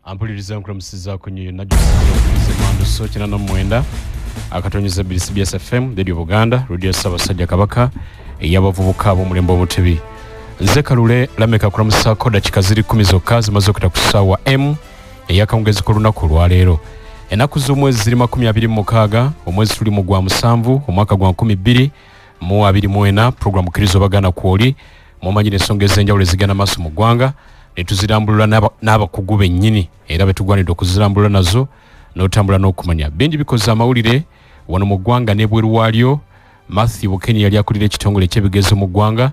Ampuliriza nkulamusiza ku nyo najjukiza mando so kina no mwenda akatonyeza CBS FM Radio Buganda Radio Ssaabasajja Kabaka eyabavubuka ab'omulembe omutebi nze Kalule Lameka kulamusa koda kikaziri 10 zokka zimaze okita ku ssaawa M eyakawungezi ku lunaku lwaleero enaku z'omwezi zirima 26 omwezi tuli mu gwa 7 omwaka gwa 2024 programu kirizo bagana kwoli mumanyire ensonga ez'enjawulo ezigana maaso mu ggwanga netuzirambulula n'abakugu bennyini era betugwanidde okuzirambulula nazo n'otambula n'okumanya bingi bikoze amawulire wano mu ggwanga n'ebweru waalyo. Matthew Bukenya yali akulira ekitongole ky'ebigezo mu ggwanga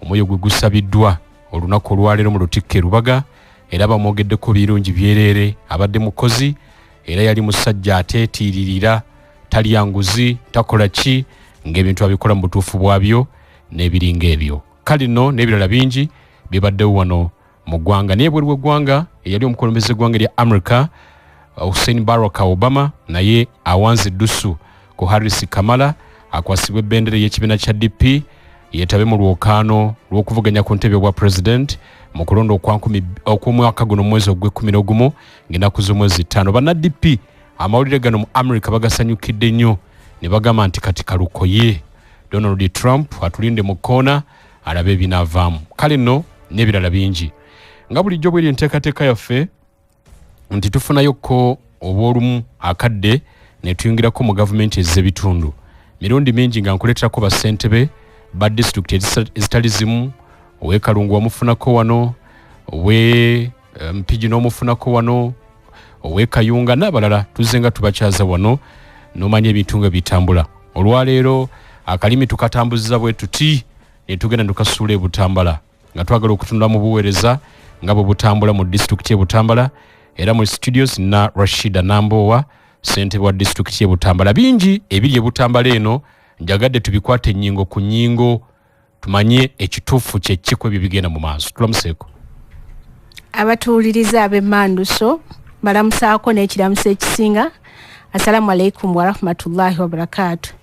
omwoyo gwe gusabiddwa olunaku olwaleero mu Lutikko Lubaga era bamwogeddeko birungi byereere abadde mukozi era yali musajja ateetiiririra talya nguzi takola ki ng'ebintu abikola mu butuufu bwabyo n'ebiringa ebyo kale nno n'ebirala bingi bibaddewo wano mu ggwanga n'ebweru w'eggwanga eyali omukulembeze w'eggwanga erya America Hussein Barack Obama naye awanze eddusu ku Harris Kamala akwasibwa ebbendera y'ekibiina kya DP yeetabe mu lwokaano lw'okuvuganya ku ntebe bwa president mu kulonda okw'omwaka guno mwezi ogw'e11 ng'ennaku z'omwezi 5 banna DP amawulire gano mu America bagasanyukidde nnyo ne bagamba nti kati kalukoye Donald Trump atulinde mu koona alabe ebinaavaamu kale nno n'ebirala bingi nga bulijjo bweri enteekateeka yaffe nti tufunayokko obw'olumu akadde ne tuyingirako mu gavumenti ez'ebitundu mirundi mingi nga nkuleeterako bassentebe ba disitulikiti ezitali zimu ow'e Kalungu wamufunako wano ow'e Mpigi n'omufunako wano ow'e Kayunga n'abalala tuzze nga tubakyaza wano n'omanya ebintu nga bitambula olwaleero akalimi tukatambuziza bwe tuti ne tugenda tukasuula e Butambala nga twagala okutunda mu buweereza nga bwe butambula mu disitulikiti y'e Butambala era mu studios na Rashida Nambowa ssentebe wa disitulikiti y'e Butambala bingi ebiri e Butambala eno njagadde tubikwate ennyingo ku nnyingo tumanye ekituufu kyekiko ebyo bigenda mu maaso tulamuseeko abatuuliriza ab'emmanduso balamusaako n'ekiramuso ekisinga assalamu alaikum warahmatullahi wabarakatu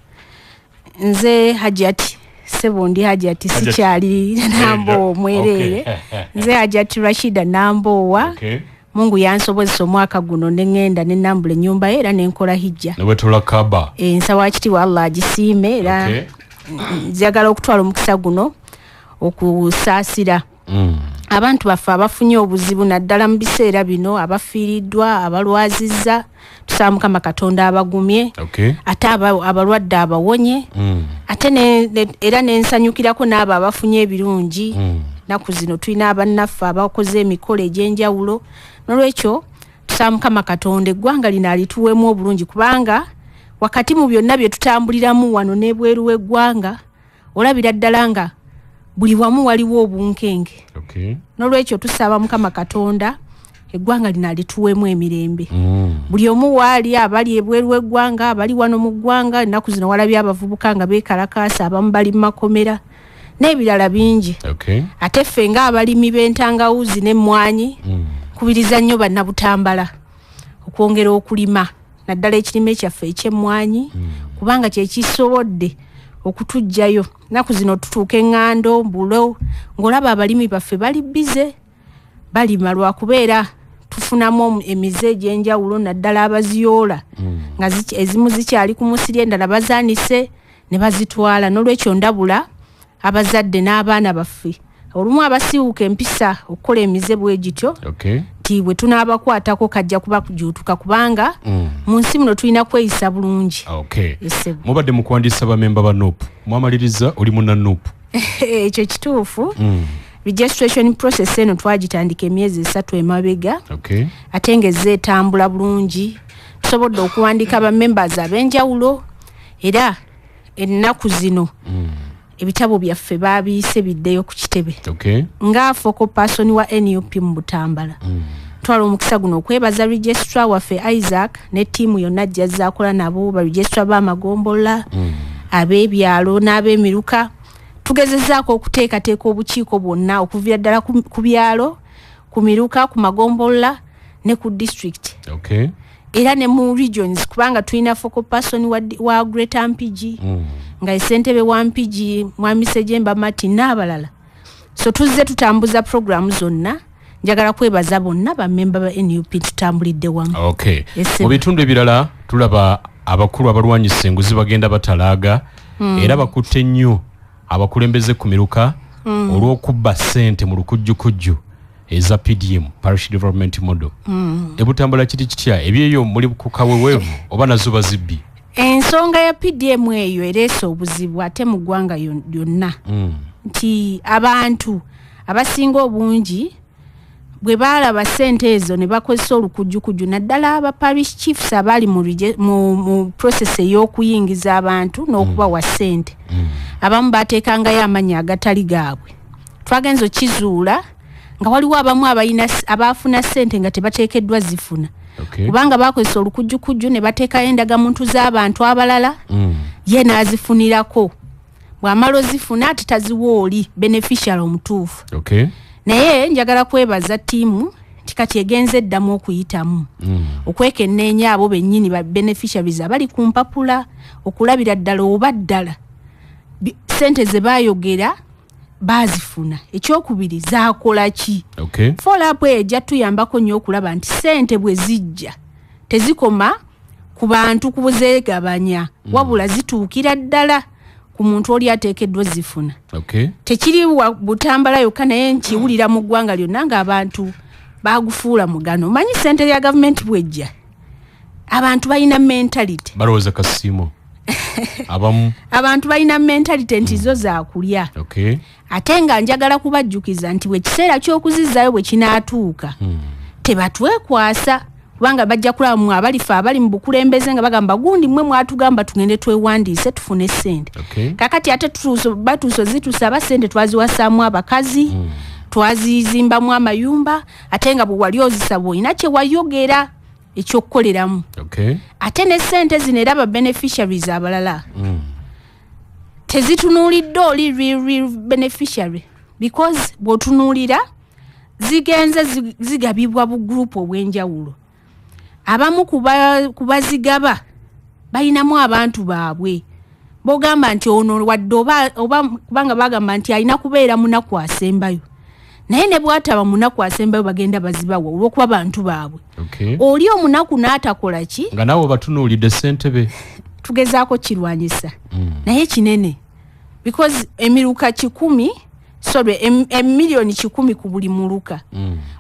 nze Hajati Sebundi Hajati sikyali Nambowa mwereere nze Hajati Rashida Nambowa Mungu yansobozesa omwaka guno nengenda nenambula ennyumba ye era nenkola hijja nebwetula kaba nsaba kitiibwa Allah agisiime era njagala okutwala omukisa guno okusaasira abantu baffe abafunye obuzibu naddala mu biseera bino abafiiriddwa abalwazizza tusaba Mukama Katonda abagumye ate abalwadde abawonye ate era nensanyukirako n'abo abafunye ebirungi naku zino tulina abannaffe abakoze emikolo egy'enjawulo nolwekyo tusaba Mukama Katonda eggwanga lino alituweemu obulungi kubanga wakati mu byonna bye tutambuliramu wano n'ebweru w'eggwanga olabira ddala nga buli wamu waliwo obunkenge nolwekyo tusaba Mukama Katonda eggwanga lino alituweemu emirembe buli omu waali abali ebweru w'eggwanga abali wano mu ggwanga ennaku zino walabye abavubuka nga beekalakaasa abamu bali mu makomera n'ebirala bingi ate ffe ng'abalimi b'entangawuzi n'emmwanyi kubiriza nnyo bannabutambala okwongera okulima naddala ekirime kyaffe eky'emmwanyi kubanga kyekisobodde okutujjayo naku zino tutuuka eŋŋando mbulo ng'olaba abalimi baffe bali bize balima lwakubeera tufunamu emize egy'enjawulo naddala abaziyoola nga ezimu zikyali ku musiri endala bazaanise ne bazitwala n'olwekyo ndabula abazadde n'abaana baffe olumu abasiiwuka empisa okukola emize bwe gityo ti bwe tunaabakwatako kajja kuba kujuutuka kubanga mu nsi muno tulina kweyisa bulungi mubadde mu kuwandiisa bamemba ba NUP mwamaliriza oli munna NUP ekyo kituufu registration process eno twagitandika emyezi 3 emabega ate ng'ezze etambula bulungi tusobodde okuwandiika bamembers ab'enjawulo era ennaku zino ebitabo byaffe baabiyise biddeyo ku kitebe nga focal person wa NUP mu Butambala twala omukisa guno okwebaza registrar waffe Isaac ne ttiimu yonna ajjazza akola nabo ba registrar b'amagombola ab'ebyalo n'ab'emiruka tugezezzaako okuteekateeka obukiiko bwonna okuviira ddala ku byalo ku miruka ku magombola ne ku district era ne mu regions kubanga tulina focal person wa Greater Mpigi nga ssentebe wa Mpigi Mwami Sejemba Martin n'abalala so tuzze tutambuza programu zonna njagala kwebaza bonna bammemba ba NUP tutambulidde wamu. Okay. Mu bitundu ebirala tulaba abakulu abalwanyisa enguzi bagenda batalaaga era bakutte nnyo abakulembeze ku miruka olw'okubba ssente mu lukujjukujju eza PDM Parish Development Model. Ebutambula kiti kitya ebyeyo muli ku kaweweevu oba nazo bazibbi? Ensonga ya PDM eyo ereese obuzibu ate mu ggwanga lyonna nti abantu abasinga obungi bwe baalaba ssente ezo ne bakozesa olukujjukujju naddala aba parish chiefs abali mu process ey'okuyingiza abantu n'okubawa ssente abamu bateekangayo amannya agatali gaabwe. Twagenza okizuula nga waliwo abamu abaafuna ssente nga tebateekeddwa zifuna. Kubanga bakozesa olukujjukujju ne bateekayo endagamuntu z'abantu abalala ye n'azifunirako. Bw'amala ozifuna ate taziwa oli beneficial omutuufu. Naye njagala kwebaza ttiimu nti kati egenze eddamu okuyitamu okwekenneenya abo bennyini ba beneficiaries abali ku mpapula okulabira ddala oba ddala ssente ze baayogera baazifuna. Ekyokubiri zaakola ki? Follow-up ejja tuyambako nnyo okulaba nti ssente bwe zijja tezikoma ku bantu kubuzeegabanya wabula zituukira ddala ku muntu oli ateekeddwa zifuna. Tekiri Butambala yokka naye nkiwulira mu ggwanga lyonna ng'abantu baagufuula mugano. Manyi ssente ya gavumenti bwejja abantu balina mentality balowooza kasiimo abantu balina mentality nti zo zaakulya. Ate nga njagala kubajjukiza nti ekiseera ky'okuzizaayo bwe kinaatuuka tebatwekwasa kubanga bajja kulaba mwe abalifa abali mu bukulembeze nga bagamba gundi mmwe mwatugamba tugende twewandiise tufune ssente. Kakati ate batuuso zitusaba ssente twaziwasaamu abakazi twazizimbamu amayumba ate nga bwe wali ozisaba olina kye wayogera ekyokukoleramu. Ate ne ssente zino era ba beneficiaries abalala tezitunuulidde oli real beneficiary because bw'otunuulira zigenze zigabibwa bu group obw'enjawulo. Abamu kubazigaba balinamu abantu baabwe bogamba nti ono wadde oba kubanga bagamba nti alina kubeera munaku asembayo naye ne bw'ataba munaku asembayo bagenda bazibawa olw'okuba bantu baabwe. Oli omunaku n'atakola ki nga naawe batunuulidde ssente be tugezaako kirwanyisa naye kinene because emiruka 1,000 emiliyoni 1,000 ku buli muluka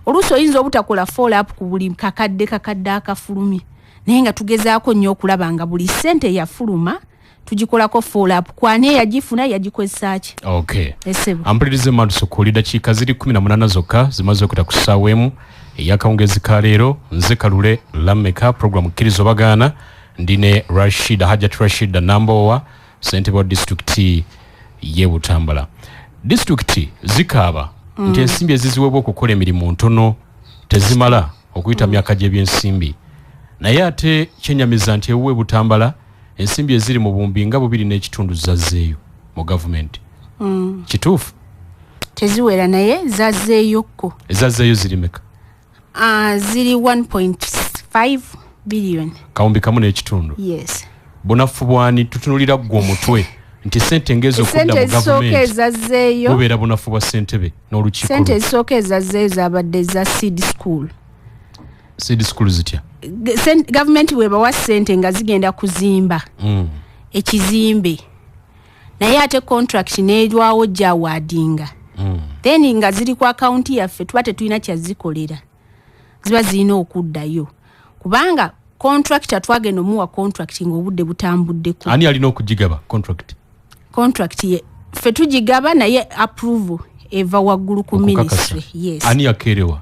oluusi oyinza obutakola follow-up ku buli kakadde akafulumye naye nga tugezaako nnyo okulaba nga buli ssente yafuluma tugikolako follow-up kwani eyagifuna yagikozesa ki. Ampulirize Maduso ku dakiika ziri 18 zokka zimaze okuta ku ssaawa emu ey'akawungezi ka leero. Nze Kalule Lameka programu kkirizo bagaana ndine Hajat Rashid Nambowa ssentebe wa disitulikiti y'e Butambala. Disitulikiti zikaaba nti ensimbi eziziweebwa okukola emirimu ntono tezimala okuyita myaka gy'ebyensimbi naye ate kyenyamiza nti ewuwe Butambala ensimbi eziri mu bumbi nga 2.5 zazzeeyo mu gavumenti. Kituufu? Teziwera naye zazzeeyokko. Ezazzeeyo ziri meka? Ziri 1.5 billion. Kawumbi kamu n'ekitundu. Yes. Bunafu bwani tutunulira gwo omutwe nti ssente ngezo okudda mu gavumenti bubeera bunafu bwa ssentebe n'olukiiko. Ssente ezisooka ezazzeeyo zabadde za seed school. Seed school zitya? Gavumenti bwebawa ssente nga zigenda kuzimba ekizimbe naye ate contract n'erwawo gyawaadinga then nga ziri ku akaunti yaffe tuba tetulina kyazikolera ziba zirina okuddayo kubanga contractor twagenda omuwa contract ng'obudde butambuddeko. Ani alina okugigaba contract ye ffe tugigaba naye approval eva waggulu ku ministry. Yes. Ani yakeerewa?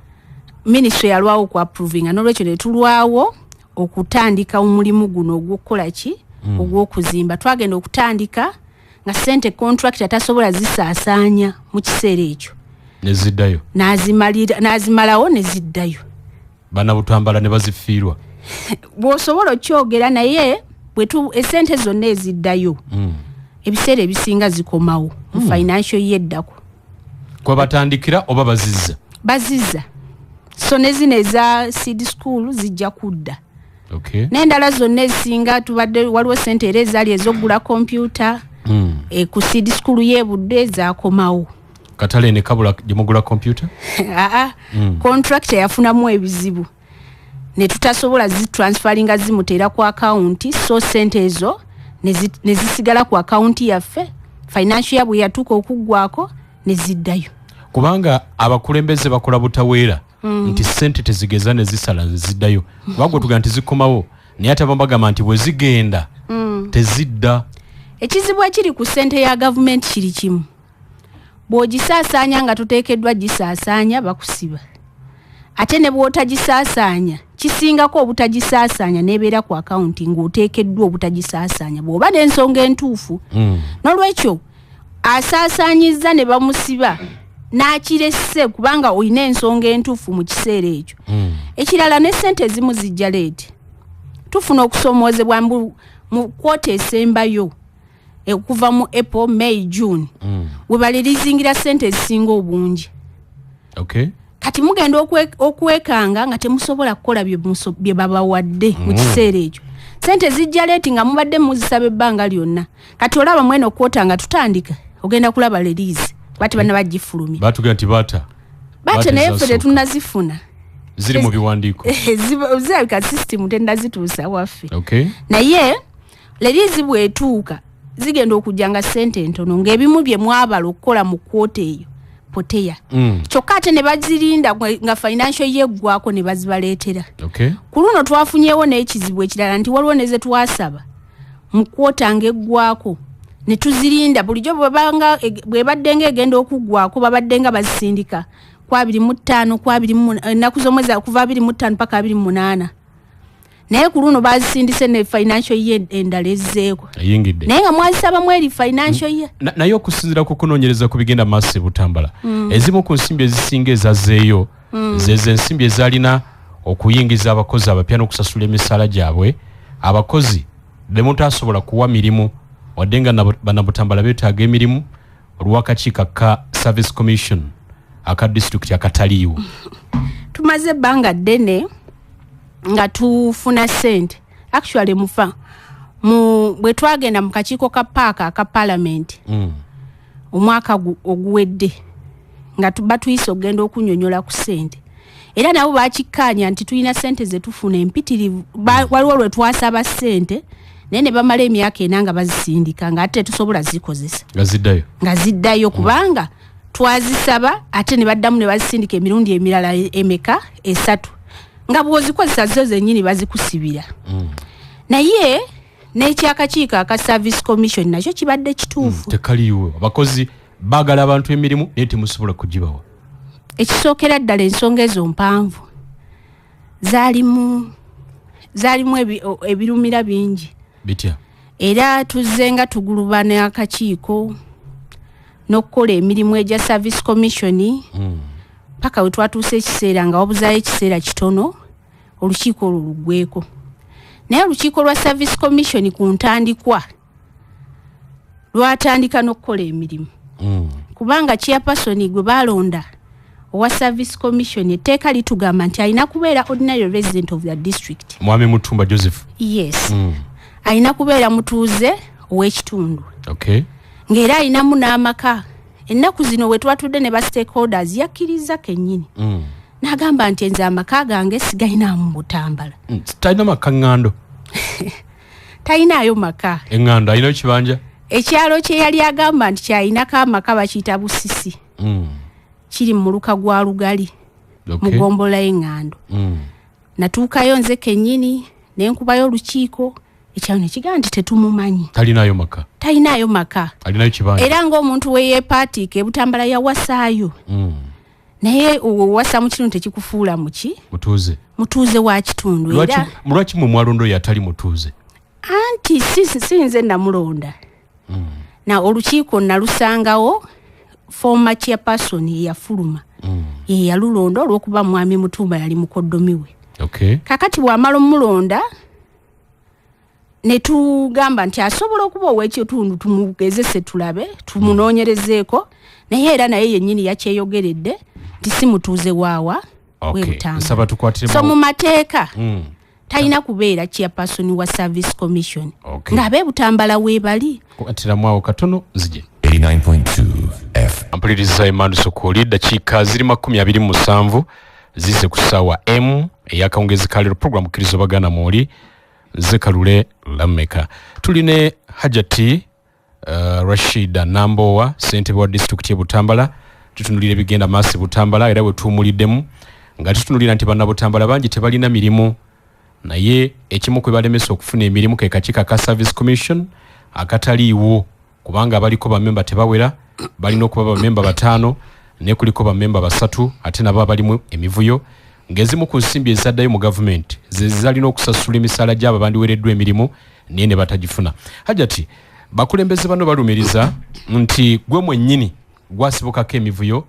Ministry yalwawo ku approvinga n'olwekyo ne tulwawo okutandika omulimu guno ogw'okukola ki ogw'okuzimba. Twagenda okutandika nga ssente contract tasobola zisaasaanya mu kiseera ekyo neziddayo n'azimalawo ne ziddayo. Bana Butambala ne bazifiirwa. Bw'osobola okyogera naye essente zonna eziddayo ebiseera ebisinga zikomawo mu financial yeddako. Kwa batandikira oba bazizza? So nezino eza seed school zijja kudda. N'endala zonna ezisinga tubadde waliwo ssente era ezaali ez'oggula kompyuta ku seed school y'e Budde zaakomawo. katale ne kabula jimugula computer contractor yafunamu ebizibu ne tutasobola zitransferinga zimutera ku account so sente ezo ne zisigala ku account yaffe financial yabwe yatuka okuggwako ne ziddayo kubanga abakulembeze bakola butaweera nti sente tezigeza ne zisala ziddayo bagwo tuga nti zikomawo naye ate bambagamba nti bwe zigenda tezidda. Ekizibu ekiri ku sente ya government kiri kimu bw'ogisaasaanya nga tuteekeddwa gisaasaanya bakusiba ate ne bw'otagisaasaanya kisingako obutagisaasaanya n'ebeera ku akawunti ng'oteekeddwa obutagisaasaanya bw'oba n'ensonga entuufu n'olwekyo asaasaanyizza ne bamusiba n'akiresse kubanga olina ensonga entuufu mu kiseera ekyo ekirala ne ssente ezimu zijja leeti tufuna okusoomoozebwa mu kwota esembayo okuva mu April, May, June webalirizingira ssente ezisinga obungi kati mugenda okwekanga nga temusobola kukola bye babawadde mu kiseera ekyo ssente zijja leeti nga mubadde muzisaba ebbanga lyonna kati olaba mwene okwota nga tutandika ogenda kulaba lerizi bati bana bagifulumya batugenda nti bata naye ffe tetunnazifuna ziri mu biwandiiko zirabika system tennazituusa waffe naye lerizi bw'etuuka zigenda okujja nga ssente entono ng'ebimu bye mwabala okukola mu kwota eyo poteya kyokka ate ne bazirinda nga financial yeggwako ne bazibaleetera ku luno twafunyeewo n'ekizibu ekirala nti waliwo ne ze twasaba mu kwota ng'eggwako ne tuzirinda bulijjo bwebadde ng'egenda okuggwako babadde nga bazisindika ku 25 ennaku z'omwezi kuva 25 paka 28 naye ku luno bazisindise ne financial year endala ezzeeko naye nga mwazisaba mweri financial year naye okusinziira ku kunoonyereza ku bigenda maaso e Butambala ezimu ku nsimbi ezisinga ezazzeeyo zezo ensimbi ezalina okuyingiza abakozi abapya n'okusasula emisaala gyabwe abakozi be mutaasobola kuwa mirimu wadde nga bannabutambala beetaaga emirimu olw'akakiiko ka Service Commission aka disitulikiti akataliiwo tumaze ebbanga ddene nga tufuna ssente actually bwe twagenda mu kakiiko ka paaka aka parliament omwaka oguwedde nga batuyise okugenda okunyonyola ku ssente era nabo bakikkaanya nti tulina ssente ze tufuna empitirivu waliwo lwe twasaba ssente naye ne bamala emyaka ena nga bazisindika nga ate tetusobola zikozesa nga ziddayo kubanga twazisaba ate ne baddamu ne bazisindika emirundi emirala emeka 3 nga bw'ozikozesa zo zennyini bazikusibira naye n'ekyakakiiko aka Service Commission nakyo kibadde kituufu tekaliiwo abakozi baagala abantu emirimu naye temusobola kugibawa ekisookera ddala ensonga ezo mpanvu zaalimu ebirumira bingi bitya era tuzze nga tugulubana akakiiko n'okukola emirimu egya Service Commission paka we twatuuse ekiseera nga wabuzaayo ekiseera kitono olukiiko olwo luggweeko naye olukiiko lwa Service Commission ku ntandikwa lwatandika n'okukola emirimu kubanga chairperson gwe balonda owa Service Commission etteeka litugamba nti alina kubeera ordinary resident of the district Mwami Mutumba Joseph yes alina kubeera mutuuze ow'ekitundu ng'era alinamu n'amaka ennaku zino we twatudde ne ba stakeholders yakkiriza kennyini n'agamba nti enze amaka gange sigalinamu Butambala talina maka ŋŋando talinaayo maka eŋŋando alinayo kibanja ekyalo kye yali agamba nti kyalinako amaka bakiyita Busisi kiri mu muluka gwa Lugali mu gombola y'eŋŋando natuukayo nze kennyini ne nkubayo olukiiko ekyalo ne kigamba nti tetumumanyi talinayo maka alinayo kibanja era ng'omuntu we yeepaatiika Butambala yawasaayo naye owasa mu kitundu tekikufuula muki mutuuze wa kitundu era lwaki mwe mwalondo yatali mutuuze anti si nze namulonda na olukiiko nalusangawo former chairperson yafuluma ye yalulonda olw'okuba Mwami Mutumba yali mukoddomi we kakati bw'amala omulonda ne tugamba nti asobola okuba ow'ekitundu tumugezese tulabe tumunoonyerezeeko naye era naye yennyini yakyeyogeredde nti si mutuuze waawa we Butambala so mu mateeka talina kubeera chairperson wa Service Commission ng'ab'e Butambala weebali kukwatiramu awo katono nzije 89.2 FM. Ampuliriza Emmanuel Sokoli dakiika ziri 27 zize ku ssaawa M eyakawungezi kalero program kirizo bagana muli Zekalule Lameka. Tuline Hajati Rashida Nambowa ssentebe wa district ya Butambala. Tutunulire bigenda masi Butambala era we tumuliddemu nga tutunulira nti banna Butambala bangi tebalina mirimu naye ekimu kwe balemesa okufuna emirimu ke kakiiko ka Service Commission akataliiwo kubanga abaliko bamemba tebawera balina okuba bamemba 5 ne kuliko bamemba 3 ate nabo abalimu emivuyo ng'ezimu ku nsimbi ezaddayo mu gavumenti zezalina okusasula emisaala gy'abo bandiwereddwa emirimu naye ne batagifuna. Hajati bakulembeze bano balumiriza nti gwe mwennyini gwasibukako emivuyo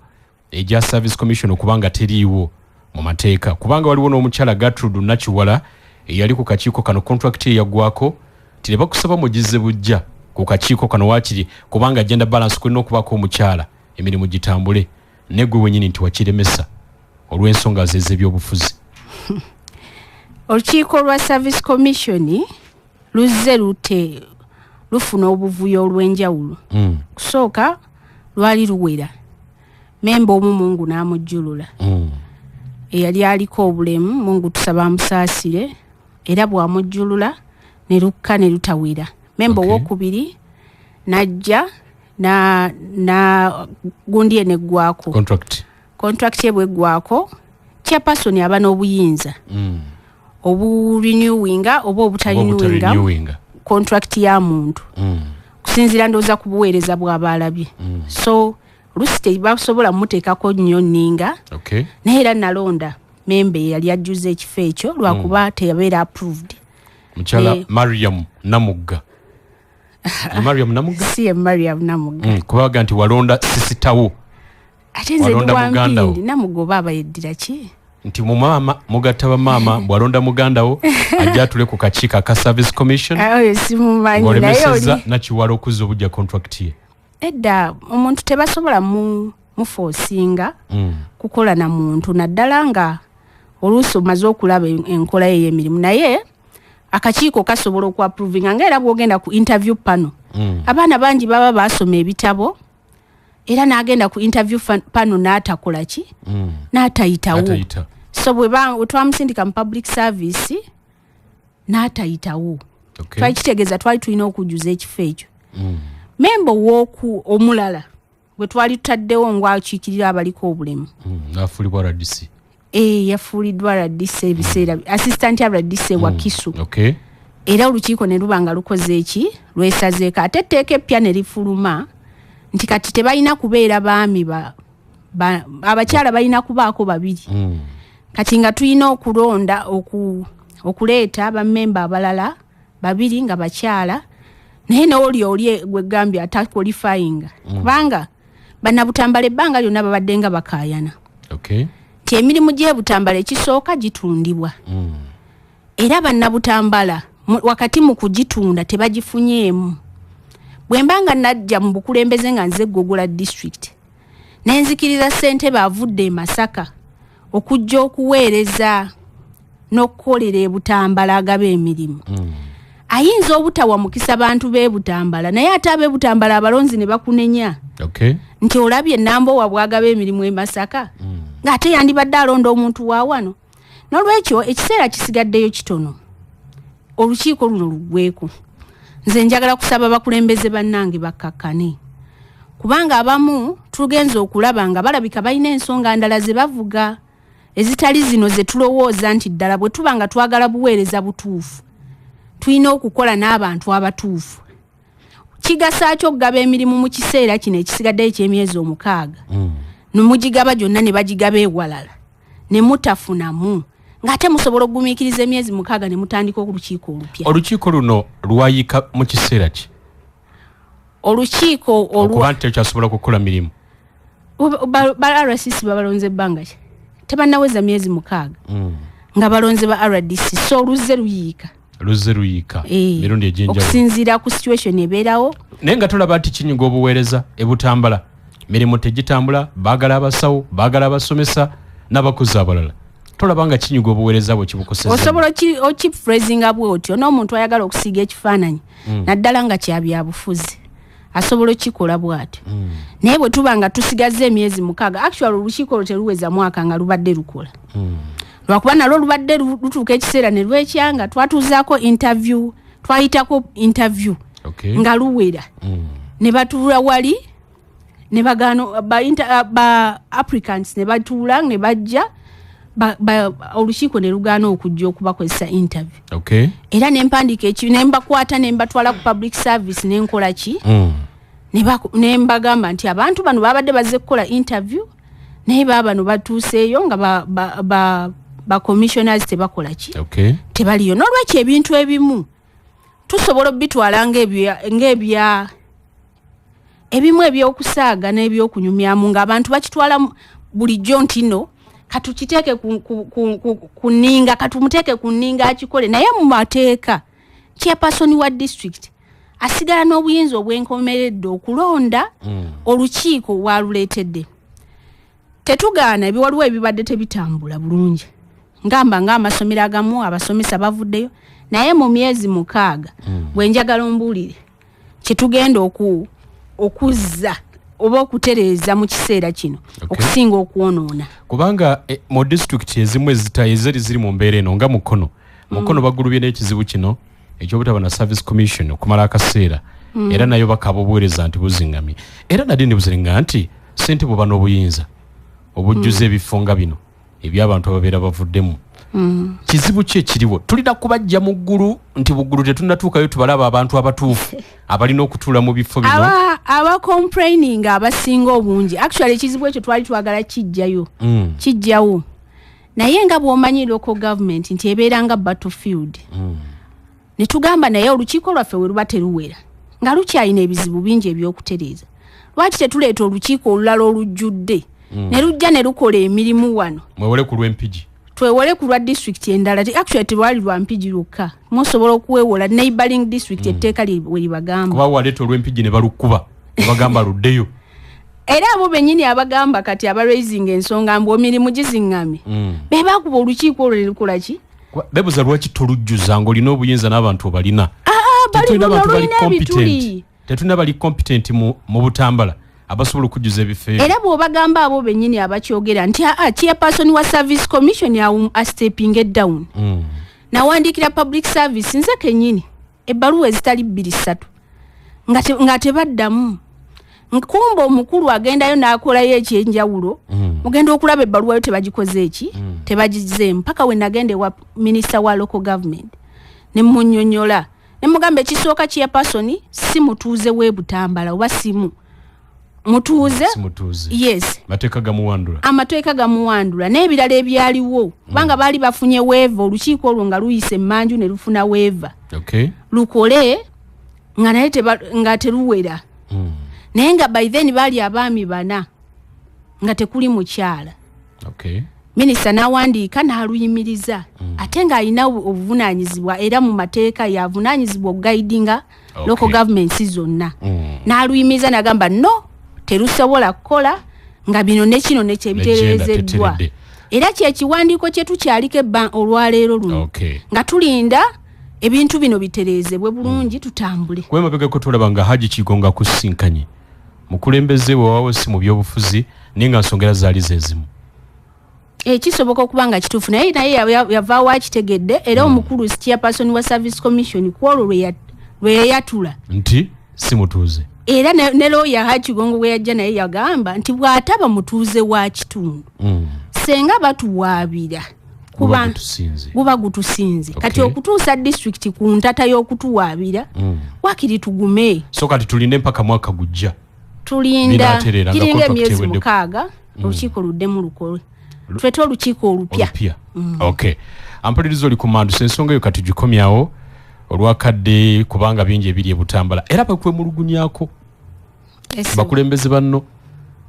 egya Service Commission okubanga teriiwo mu mateeka kubanga waliwo n'omukyala Gertrude Nakiwala eyali ku kakiiko kano contract eyaggwako tire bakusaba mugize bujja ku kakiiko kano wakiri kubanga gender balance kulina okubako omukyala emirimu gitambule negwe wenyini nti wakiremesa olw'ensonga z'ebyobufuzi. Olukiiko lwa Service Commission luzze lufuna obuvuyo olw'enjawulo. Kusooka lwali luwera memba omu Mungu n'amujjulula. Eyali aliko obulemu Mungu tusaba amusaasire era bw'amujjulula ne lukka ne lutawera. Memba owokubiri najja na gundi ene gwako contract yebwe gwako chairperson aba n'obuyinza obu-renewinga oba obutarenewinga contract ya muntu kusinzira ndoza kubuweereza bw'abalabye so lusite basobola muteekako nnyo nninga naye era nalonda memba yali ajjuza ekifo ekyo lwakuba teyabeera approved mukyala Mariam Namugga. Mariam Namugga? Si Mariam Namugga. Kubaga nti walonda sisitawo. Ate nze ndiwambindi Namugga baba yeddira ki? Nti mumama mugataba mama bwalonda mugandawo ajja tule ku kakiiko ka Service Commission. Ayo simumanyi naye oli Nakiwala okuza obujja contract ye. Edda omuntu tebasobola muforcinga kukola na muntu naddala nga oluusi omaze okulaba enkola ye y'emirimu naye akakiiko kasobola okwaprovinga nga era bw'ogenda ku interview panel abaana bangi baba basoma ebitabo era n'agenda ku interview panel n'atakola ki n'atayitawo so bwe twamusindika mu public service n'atayitawo twakitegeeza twali tulina okujuza ekifo ekyo memba w'oku omulala bwe twali tutaddewo ng'akiikirira abaliko obulemu n'afuulibwa RDC. Yafuuliddwa RDC ebiseera assistant RDC wa Kisu. Era olukiiko ne lubanga lukoze eki lwesazeeko ate etteeka eppya ne lifuluma nti kati tebalina kubeera baami abakyala balina kubaako babiri kati nga tulina okulonda okuleeta bamemba abalala babiri nga bakyala naye n'oli gwe gambye atakwalifyinga kubanga bannabutambala ebbanga lyonna babadde nga bakaayana emirimu gy'ebutambala ekisooka gitundibwa era bannabutambala wakati mu kugitunda tebagifunyeemu bwe mbanga najja mu bukulembeze nga nze Ggogola district nenzikiriza ssentebe avudde e Masaka okujja okuweereza n'okukolera ebutambala agaba emirimu ayinza obutawa mukisa bantu b'ebutambala naye ate ab'ebutambala abalonzi ne bakunenya nti olabye Nambowa bwagaba emirimu e Masaka ng'ate yandibadde alonda omuntu wa wano n'olwekyo ekiseera kisigaddeyo kitono olukiiko luno luggweeko nze njagala kusaba bakulembeze bannange bakkakkane kubanga abamu tugenza okulaba nga balabika balina ensonga ndala ze bavuga ezitali zino ze tulowooza nti ddala bwe tuba nga twagala buweereza butuufu tulina okukola n'abantu abatuufu kigasa kyo okugaba emirimu mu kiseera kino ekisigaddeyo eky'emyezi 6 nomugigaba gyonna ne bagigaba ewalala ne mutafunamu ng'ate musobola okugumiikiriza emyezi 6 ne mutandika olukiiko olupya. Olukiiko luno lwayika mu kiseera ki? Olukiiko okuba nti tekyasobola kukola mirimu ba RCC babalonze ebbanga ki tebannaweza myezi 6 nga balonze ba RDC so luzze luyiika mirundi egy'enjawulo okusinziira ku situation ebeerawo naye nga tulaba nti kinyiga obuweereza ebutambala mirimu tegitambula baagala abasawo baagala abasomesa n'abakozi abalala tolaba nga kinyiga obuweereza bwe kibukoseza osobola okiphrasing bwe otyo n'omuntu ayagala okusiiga ekifaananyi naddala nga kyabyabufuzi asobola okikola bw'atyo naye bwe tuba nga tusigaze emyezi 6 actually olukiiko teruweza mwaka nga lubadde lukola lwakuba nalwo lubadde lutuuka ekiseera ne lwekyanga twatuuzaako interview twayitako interview nga luwera ne batuula wali ne bagaano ba applicants ne batuula ne bajja olukiiko ne lugaana okujja okubakozesa interview era ne mpandiika ne mbakwata ne mbatwala ku public service ne nkola ki ne mbagamba nti abantu bano babadde bazze kukola interview naye bano batuuseeyo nga ba commissioners tebakola ki tebaliyo n'olwekyo ebintu ebimu tusobola obitwala ng'ebya ebimu ebyokusaaga n'ebyokunyumyamu ng'abantu bakitwala bulijjo nti no katukiteeke ku nninga katumuteeke ku nninga akikole naye mu mateeka chairperson wa district asigala n'obuyinza obwenkomeredde okulonda olukiiko waluleetedde tetugaana ebiwaliwo ebibadde tebitambula bulungi ngamba ng'amasomero agamu abasomesa bavuddeyo naye mu myezi 6 bwenjagala ombuulire kyetugenda okuzza oba okutereeza mu kiseera kino okusinga okwonoona kubanga mu district ezimu eziri ziri mu mbeera eno nga mukono bagulubye n'ekizibu kino ekyobutaba na service commission okumala akaseera era nayo bakaba obuweereza nti buzingamye era nadde ndibuziringa nti sente bwe bano obuyinza obujjuza ebifo nga bino eby'abantu ababeera bavuddemu kizibu ki ekiriwo tulina kubajja mu ggulu nti buggulu tetunnatuukayo tubalaba abantu abatuufu abalina okutuula mu bifo bino aba complaining abasinga obungi actually ekizibu ekyo twali twagala kijjawo naye nga bw'omanyi local government nti ebeera nga battlefield ne tugamba naye olukiiko lwaffe we luba teruwera nga lukyalina ebizibu bingi ebyokutereeza lwaki tetuleeta olukiiko olulala olujjudde ne lujja ne lukola emirimu wano mwewole ku lw'empigi twewole ku lwa district endala actually tewali lwa mpigi lukka musobola okuwewola neighboring district etteeka we libagamba kuba waleeta olw'empigi ne balukuba ne bagamba luddeyo era abo bennyini abagamba kati abaraisinga ensonga mbu emirimu giziŋŋamye be baakuba olukiiko olwo ne lukola ki bebuza lwaki tolujjuza ng'olina obuyinza n'abantu obalina tetulina bali competent mu butambala abasobola okujjuza ebifo era bw'obagamba abo bennyini abakyogera nti chairperson wa service commission astepinge down nawandiikira public service nze kennyini ebbaluwa ezitali 2-3 nga tebaddamu nkumba omukulu agendayo n'akolayo ekyenjawulo mugenda okulaba ebbaluwa yo tebagikoze eki tebagizeemu mpaka we nagenda ewa minisita wa local government ne munnyonnyola ne mugamba ekisooka chairperson si mutuuze w'ebutambala oba simu mutuuze yes amateeka gamuwandula n'ebirala ebyaliwo kubanga baali bafunye weeva olukiiko olwo nga luyise emmanju ne lufuna weeva lukole nga naye nga teruwera naye nga by then baali abaami 4 nga tekuli mukyala minisita n'awandiika n'aluyimiriza ate ng'alina obuvunaanyizibwa era mu mateeka yavunaanyizibwa okugaidinga local governments zonna n'aluyimiriza n'agamba no terusobola kukola nga bino ne kino ne kyebitereezeddwa era kyekiwandiiko kye tukyaliko olwaleero luno nga tulinda ebintu bino bitereezebwe bulungi tutambule kwemabegako tulaba nga Haji Kigonga kusinkanye mukulembeze wawawo si mu byobufuzi naye nga nsongera zaali zezimu kisoboka okuba nga kituufu naye yavaawo akitegedde era omukulu chairperson wa service commission kwolwo lwe yayatula nti si mutuuze era ne lawyer Haji Kigongo bwe yajja naye yagamba nti bw'ataba mutuuze wa kitundu senga batuwaabira guba gutusinze kati okutuusa district ku ntata y'okutuwaabira wakiri tugume so kati tulinde mpaka mwaka gujja tulinda kiringa emyezi 6 olukiiko luddemu lukolwe twete olukiiko olupya ampulirizo oli kumandu sensonga yo kati gikomyawo olwakadde kubanga bingi ebiri ebutambala era bakwemulugunyako bakulembeze banno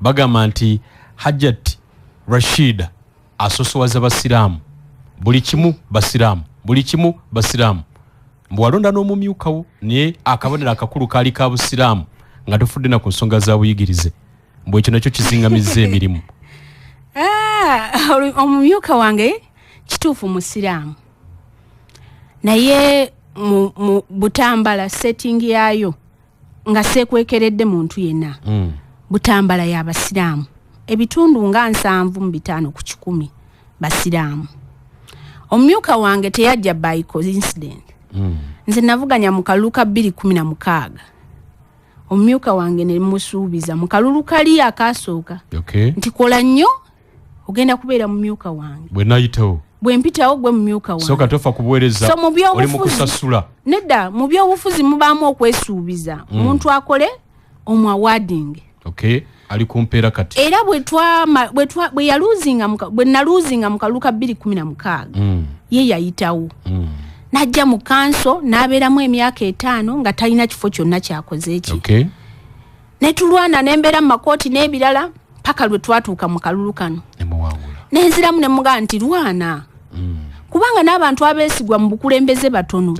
bagamba nti Hajjat Rashida asosowaza basiraamu buli kimu basiraamu mbwalonda n'omumyukawo naye akabonera akakulu kaali ka busiraamu nga tofudde na ku nsonga za buyigirize mbwe ekyo nakyo kizingamiza emirimu omumyuka wange kituufu musiraamu naye mu butambala setting yayo nga seekwekeredde muntu yenna Butambala y'abasiraamu ebitundu nga 7.5 ku 100 basiraamu. Omumyuka wange teyajja by coincidence. Nze navuganya mu kalulu ka 2016. Omumyuka wange ne musuubiza mu kalulu kali akasooka. Nti kola nnyo ogenda kubeera mu myuka wange. Bwe nayitawo. Bwe mpitawo gwe mu myuka wange. Soka tofa kubuweereza oli mu kusasula. Nedda mu by'obufuzi mubaamu okwesuubiza. Omuntu akole omwawading. Ali kumpeera kati. Era bwe naluzinga mu kalulu ka 2016. Ye yayitawo. Najja mu kanso n'abeeramu emyaka 5 nga talina kifo kyonna kyakoze eki. Ne tulwana n'embeera mu makooti n'ebirala paka lwe twatuuka mu kalulu kano. Nenziramu ne mugaa nti lwana. Kubanga n'abantu abeesigwa mu bukulembeze batono.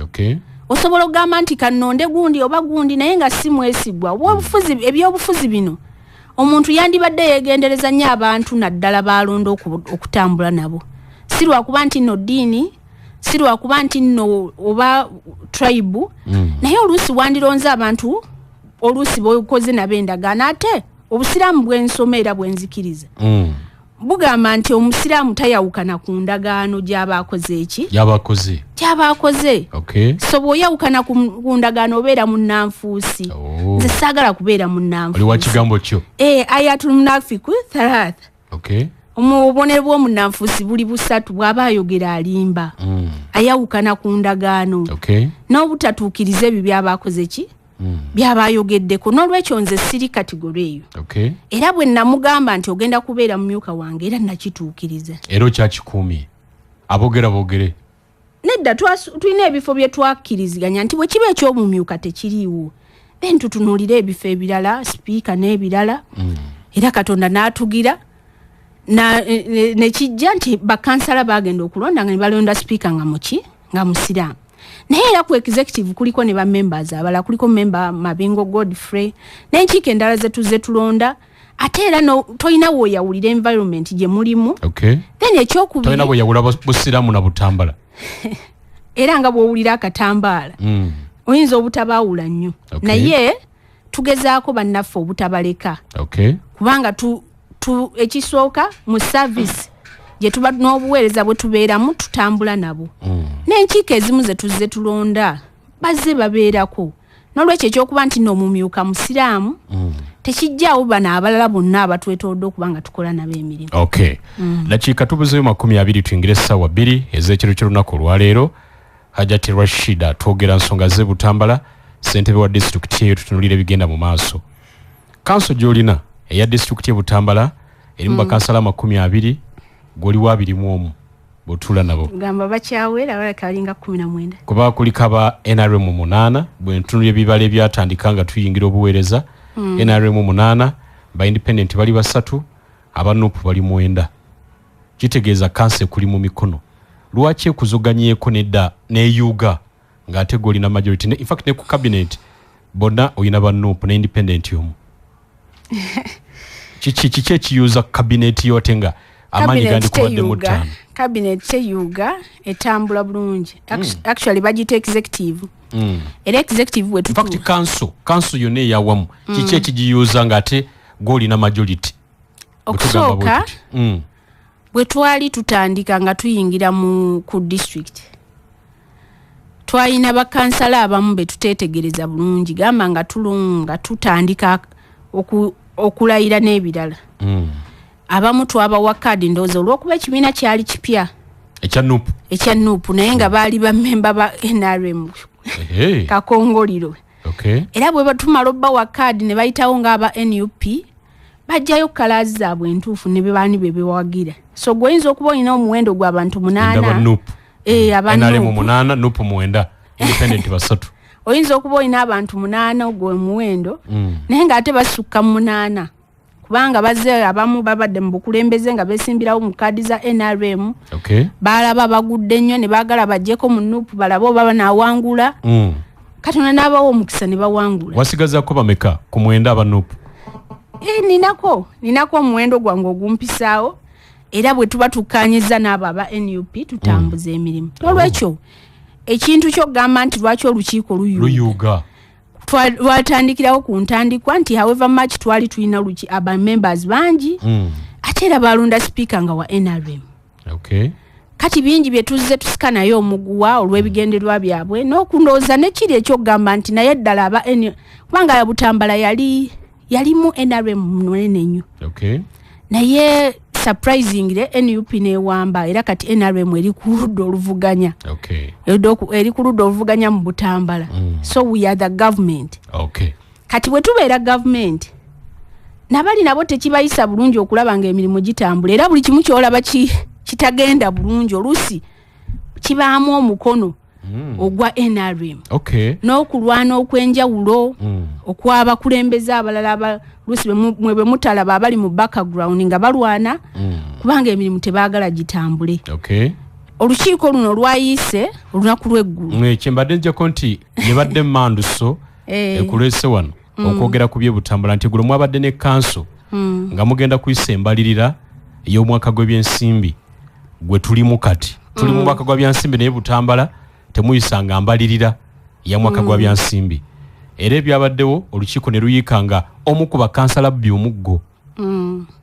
Osobola okugamba nti kannonde gundi oba gundi naye nga si mwesigwa. Ebyobufuzi bino omuntu yandibadde yeegendereza nnyo abantu naddala balonda okutambula nabo. Si lwakuba nti nno ddiini, si lwakuba nti nno oba tribe, naye oluusi wandironze abantu oluusi bw'okoze nabo endagaano ate obusiraamu bw'ensoma era bw'enzikiriza. Bugamba nti omusiraamu tayawukana ku ndagaano gy'abaakoze eki? Gy'abaakoze. So bw'oyawukana ku ndagaano obeera munnanfuusi. Nze saagala kubeera munnanfuusi. Oli wa kigambo kyo? Ayatul munafiku thalatha. Obubonero bw'omunnanfuusi buli busatu bw'aba ayogera alimba. Ayawukana ku ndagaano. N'obutatuukiriza ebyo by'abaakoze ki? Byaba ayogeddeko n'olwekyo nze siri kategori eyo. Era bwe namugamba nti ogenda kubeera mu myuka wange era nakituukiriza. Era okyakikuumye abogere nedda tulina ebifo bye twakkiriziganya nti bwe kiba eky'omumyuka tekiriiwo then tutunuulira ebifo ebirala sipiika n'ebirala era Katonda n'atugira ne kijja nti bakansala bagenda okulonda nga ne balonda sipiika nga musiraamu. Naye era ku executive kuliko ne ba members abala kuliko member Mabingo Godfrey n'enkiiko endala ze tulonda ate era toyina woyawulira environment gye mulimu. Then ekyokubiri toyina woyawula busiraamu na Butambala. Era nga bw'owulira akatambaala oyinza obutabaawula nnyo naye tugezaako bannaffe obutabaleka kubanga ekisooka mu service gye tuba n'obuweereza bwe tubeeramu tutambula nabo n'enkiiko ezimu ze tulonda bazze babeerako n'olwekyo ekyokuba nti n'omumyuka musiraamu tekijjaawo bano abalala bonna abatwetolodde okuba nga tukola nabo emirimu. Dakiika tubuzeyo 20 tuyingire essaawa 2 ez'ekiro ky'olunaku olwaleero. Hajati Rashida twogera nsonga ze Butambala ssentebe wa disitulikiti eyo tutunulira ebigenda mu maaso. Kanso gy'olina eya disitulikiti y'e Butambala erimu bakansala 20 gw'oli wa 21 bw'otuula nabo. Gamba bakyawera baleka balinga 19. Kuba kuliko aba NRM 8 bwe ntunulira ebibala ebyatandika nga tuyingira obuweereza. NRM 8 ba independent bali 3 aba NUP bali 9. Kitegeeza kanse kuli mu mikono. Lwaki ekuzoganyeko nedda n'eyuga ng'ate gw'olina majority in fact ne ku cabinet bonna oyina ba NUP ne independent yomu. Kiki ekiyuza cabinet yote nga amaanyi gandi kubadde mu ttaano. Cabinet teyuga etambula bulungi. Actually bagita executive. Era executive bwe tutu. In fact council yonna eyawamu kiki ekigiyuza ng'ate gw'olina majority. Okusooka bwe twali tutandika nga tuyingira ku district twalina bakansala abamu be tuteetegereza bulungi gamba nga tulunga tutandika okulayira n'ebirala. Abamu twabawa kaadi ndowooza olw'okuba ekibiina kyali kipya ekya NUP naye nga baali bammemba ba NRM kakongoliro. Era bwe batumala obbawa kaadi ne bayitawo ng'aba NUP bajjayo kalaazi zaabwe entuufu ne bebaani be bewagira. So gwoyinza okuba olina omuwendo gw'abantu 8 NRM 8 NUP 9 independent 3. Oyinza okuba olina abantu 8 gwe muwendo naye ng'ate basukka 8 kubanga bazze abamu babadde mu bukulembeze nga beesimbirawo mu kaadi za NRM. Balaba bagudde nnyo ne baagala bajjeko mu NUP balaba oba banaawangula. Katonda n'abawa omukisa ne bawangula. Wasigazaako bameka ku 9 aba NUP? Ninako omuwendo gwange ogumpisaawo era bwe tuba tukkaanyiza n'abo aba NUP tutambuza emirimu. N'olwekyo ekintu ky'okugamba nti lwaki olukiiko luyuga watandikirawo ku ntandikwa nti however much twali tulina aba members bangi ate era balonda speaker nga wa NRM. Okay. Kati bingi bye tuzze tusika naye omuguwa olw'ebigenderwa byabwe n'okunooza nekiri ekyokugamba nti naye ddala kubanga ya Butambala yalimu NRM munene nnyo. Okay. Naye surprisingly NUP newamba era kati NRM eri ku ludda oluvuganya. Okay. Eri ku ludda oluvuganya mu Butambala. So we are the government. Okay. Kati bwe tubeera government nabali nabo tekibayisa bulungi okulaba ng'emirimu gitambula era buli kimu kyolaba kitagenda bulungi olusi kibaamu omukono ogwa NRM. Okay. N'okulwana okwenjawulo okwaba kulembeza abalala lusi bwe mutalaba abali mu background nga balwana kubanga emirimu tebaagala gitambule. Okay. Olukiiko luno lwayise olunaku lw'eggulu. Kyembadde njako nti yebadde Manduso ekulese wano okwogera ku by'Ebutambala nti gulo mwabadde ne kanso nga mugenda kuyisa embalirira ey'omwaka gw'ebyensimbi gwe tulimu kati. Tuli mu mwaka gwa byansimbi naye Butambala temuyisanga mbalirira ya mwaka gwa byansimbi. Era ebyabaddewo olukiiko ne luyiika nga omu ku bakansala by'omuggo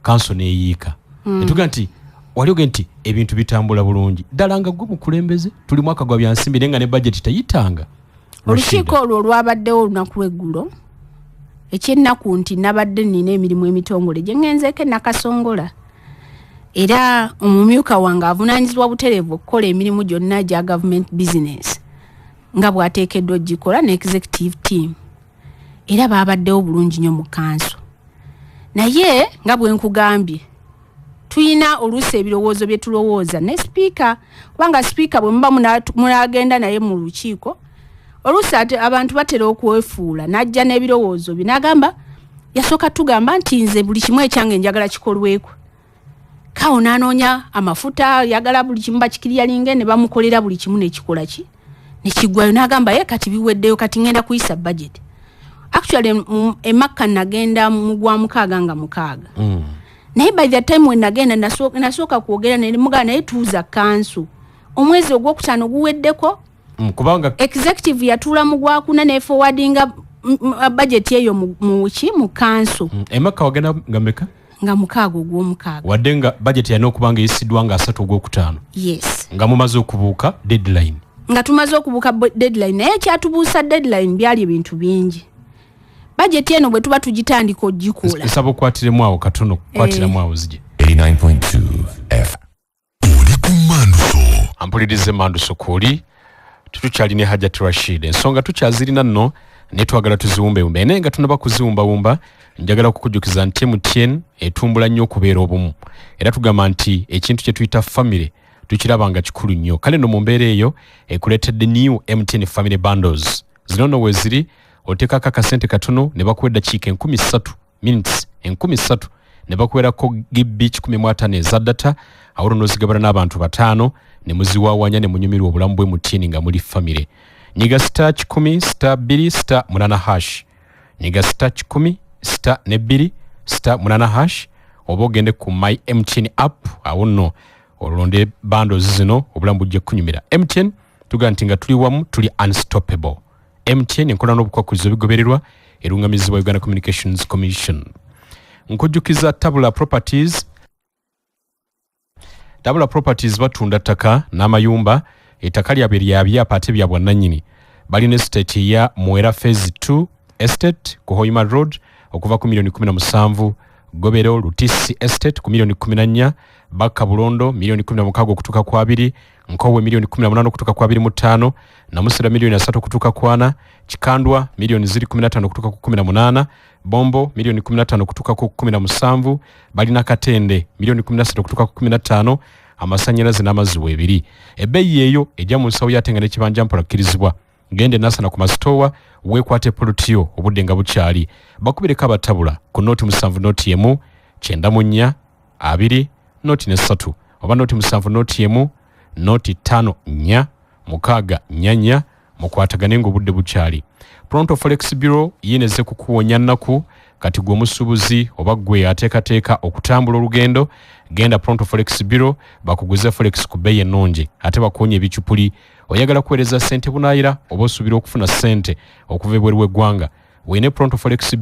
kanso neeyiika. Etuga nti walioge nti ebintu bitambula bulungi ddala nga gwe mukulembeze tuli mwaka gwa byansimbi naye nga ne budget teyitanga. Olukiiko olwo olwabaddewo olunaku lw'eggulo ekyennaku nti nabadde nina emirimu emitongole gye ngenzeeko Nakasongola era omumyuka wange avunaanyizibwa butereevu okukola emirimu gyonna gya government business nga bw'ateekeddwa ogikola ne executive team era baabaddewo bulungi nnyo mu kanso. Naye nga bwe nkugambye tuyina oluusi ebirowoozo bye tulowooza ne sipiika kubanga sipiika bwe muba munagenda naye mu lukiiko oluusi ate abantu batera okwefuula n'ajja n'ebirowoozo bye n'agamba yasooka tugamba nti nze buli kimu ekyange njagala kikolweko. Kawo n'anoonya amafuta yagala buli kimu bakikiryalinge ne bamukolera buli kimu n'ekikola ki nekigwayo n'agamba ye kati biweddeyo kati ngenda kuyisa budget. Actually emakka nagenda mu gwa mukaaga nga mukaaga. Naye by the time when nagenda nasooka kwogera ne mugana naye tuuza kanso omwezi ogwokutaano guweddeko kubanga executive yatula mu gwakuna ne forwardinga budget eyo mu kanso. Emakka wagenda ngameka nga mukaaga ogw'omukaaga wadde nga budget yalina okuba nga eyisiddwa nga 3 ogwokutaano. Yes. Nga mumaze okubuuka deadline. Nga tumaze okubuuka deadline naye kyatubuusa deadline byali ebintu bingi. Budget eno bwe tuba tugitandika ogikola. Esaba okwatiremu awo katono kwatiramu awo zije. 89.2 F. Oli ku Manduso. Ampulirize Manduso kuli tutukyali ne Hajjat Rashid. Ensonga tukyazirina nno ne twagala tuziwumbe naye nga tunaba kuziwumba njagala kukujjukiza nti MTN etumbula nnyo okubeera obumu era tugamba nti ekintu kye tuyita family tukiraba nga kikulu nnyo. Kale nno mu mbeera eyo ekuleetedde new MTN family bundles. Zino nno we ziri oteekako akasente katono ne bakuwa eddakiika 13 minutes 13 ne bakuwerako GB 15 eza data awo n'ozigabana n'abantu 5 ne muziwaawanya ne munyumirwa obulamu bwe MTN nga muli family. Nyiga star 10 star 2 star 8 hash. Nyiga star 10 star ne 2 star 8 hash oba ogende ku my MTN app awo nno olonde bundles zino obulamu bujja kunyumira. MTN tuga nti nga tuli wamu tuli unstoppable. MTN enkola n'obukwakkulizo bigobererwa erungamizibwa Uganda Communications Commission. Nkujjukiza Tabula Properties. Tabula Properties batunda ttaka n'amayumba ettaka lyabwe lya byapa ate bya bwannannyini. Balina estate ya Mwera Phase 2 Estate ku Hoima Road okuva ku $17,000,000, Gobero Lutisi Estate ku $14,000,000, Baka Bulondo $16,000,000 okutuuka ku 2, Nkowe $18,000,000 okutuuka ku 25, Namusera $3,000,000 okutuuka ku 4, Chikandwa $15,000,000 okutuuka ku 18, Bombo $15,000,000 okutuuka ku 17, balina Katende $13,000,000 okutuuka ku 15, amasanyalaze n'amazzi weebiri. Ebbeeyi eyo ejja mu nsawo yatenga n'ekibanja mpola kkirizibwa. Gende nasana ku masitowa weekwate polutiyo obudde nga bukyali. Bakubireko abatabula ku noti 7 noti emu 94 2 noti 3 oba noti 7 noti emu noti 5 4 6 4 mukwatagane ng'obudde bukyali. Pronto Forex Bureau yineze kukuwonya nnaku kati gwe omusuubuzi oba gwe ateekateeka okutambula olugendo genda Pronto Forex Bureau bakuguze forex ku bbeeyi ennungi ate bakuwonya ebicupuli oyagala kuweereza ssente bunaayira oba osuubira okufuna ssente okuva ebweru w'eggwanga wene Pronto Forex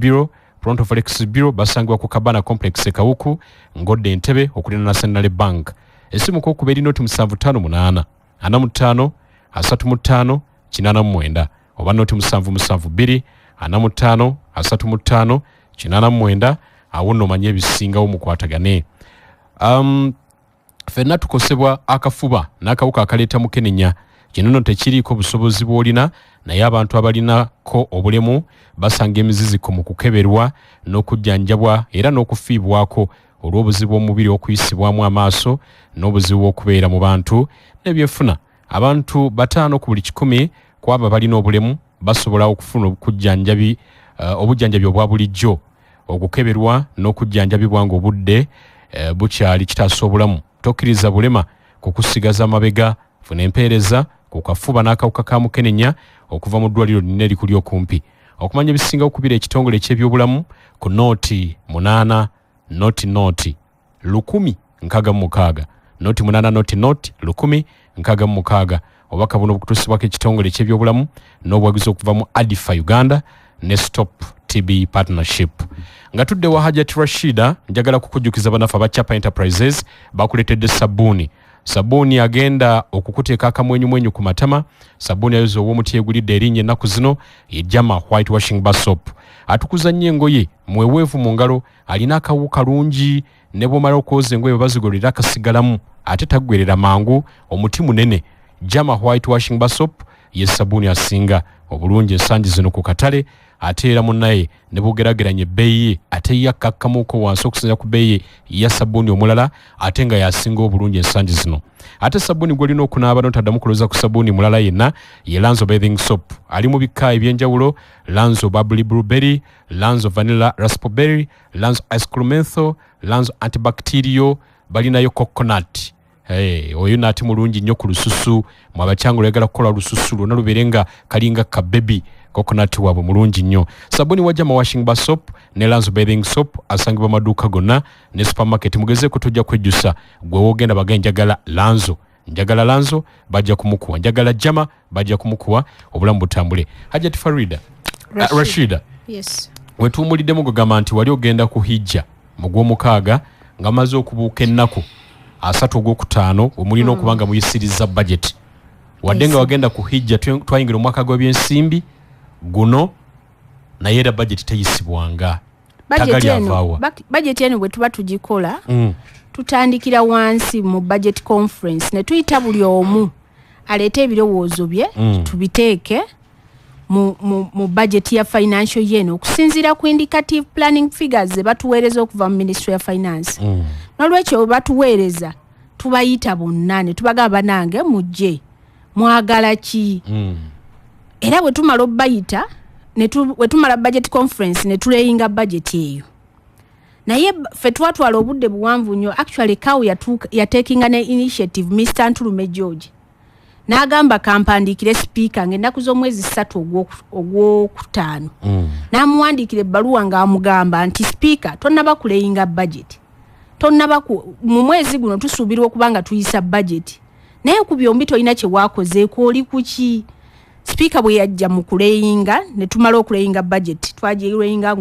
Bureau basangibwa ku Kabana Complex Kawuku ngodde Entebbe okulina National Bank. Esimu ko kuberi noti 758 45 35 89 oba noti 772 45 35 89 awono manye bisinga omukwatagane. Fenna tukosebwa akafuba n'akawuka akaleta mukenenya kino tekiriiko busobozi bwolina naye abantu abalina ko obulemu basanga emiziziko mu kukeberwa n'okujjanjabwa era n'okufiibwako olw'obuzibu omubiri okuyisibwamu amaaso n'obuzibu okubeera mu bantu n'ebyefuna. Abantu 5 ku buli 100 kwaba balina obulemu basobola okufuna obujjanjabi obwa bulijjo. Okukeberwa n'okujjanjabibwa ng'obudde bukyali kitaasa obulamu. Tokkiriza bulema kukusigaza amabega, funa empeereza ku kafuba n'akawuka ka mukenenya okuva mu ddwaliro lino erikuli okumpi. Okumanya ebisinga okubira ekitongole eky'ebyobulamu ku nooti 8 noti 10 nkaaga noti 8 noti 10 obubaka buno bukutuusibwako ekitongole eky'ebyobulamu n'obwagizi okuva mu Adifa Uganda ne Stop TB Partnership. Nga tudde wa Hajat Rashida njagala kukujjukiza banafu aba Chapa Enterprises bakuletedde sabuni agenda okukuteeka akamwenyumwenyu ku matama. Sabuni ayoza ow'omuti egulidde erinnya ennaku zino ye Jama White Washing Bar Soap. Atukuza nnyo engoye mweweevu mu ngalo, alina akawu kalungi ne bw'omala okwoza engoye bazigolera akasigalamu ate taggwerera mangu, omuti munene. Jama White Washing Bar Soap ye sabuni asinga obulungi ensangi zino ku katale, ate era munnaye ne bugerageranye ebbeeyi ate yakkakkamuuko wansi okusinza ku bbeeyi ya sabuni omulala ate nga yasinga obulungi ensangi zino. Ate sabuni gw'olina okunaaba n'otaddamu kulowooza ku sabuni mulala yenna ye Lanzo Bathing Soap. Ali mu bika eby'enjawulo: Lanzo Bubbly Blueberry, Lanzo Vanilla Raspberry, Lanzo Ice Cream Menthol, Lanzo Antibacterial, balinayo coconut. Oyo naati mulungi nnyo ku lususu, mu abakyangula yagala kukola lususu lwonna lubeerenga kalinga ka baby. Coconut waabwe mulungi nnyo. Sabuni wa Jama Washing Bar Soap ne Lanzo Bathing Soap asangibwa maduuka gonna ne supermarket. Mugezeeko tujja kwejjusa gwe wogenda baga njagala Lanzo bajja kumukuwa, njagala Jama bajja kumukuwa, obulamu butambule. Hajat Farida Rashida, yes, wetuumuliddemu gugamba nti wali ogenda ku hijja mu gw'omukaaga nga maze okubuuka ennaku 3 ogwokutaano omulina okuba nga muyisiriza budget. Wadde nga wagenda ku hijja twayingira omwaka gw'ebyensimbi guno naye era budget teyisibwanga. Budget eno bwe tuba tugikola tutandikira wansi mu budget conference ne tuyita buli omu aleete ebirowoozo bye tubiteeke mu budget ya financial year okusinziira ku indicative planning figures ze batuweereza okuva mu Ministry ya Finance. Nolwekyo batuweereza tubayita bonna ne tubagamba nange mujje mwagala ki. Era bwe tumala obbayita bwe tumala budget conference ne tuleyinga budget eyo. Naye ffe twatwala obudde buwanvu nnyo. Actually kawu yatekinga ne initiative Mr. Ntulume George n'agamba kampandiikire speaker ng'ennaku z'omwezi 3 ogwokutaano. N'amuwandiikira ebbaluwa ng'amugamba nti speaker tonnaba kuleyinga budget, mu mwezi guno tusuubirwa okuba nga tuyisa budget, naye ku byombi tolina kye waakozeeko, oli kuki? Speaker bwe yajja mu kuleyinga ne tumala okuleyinga budget twagireyinga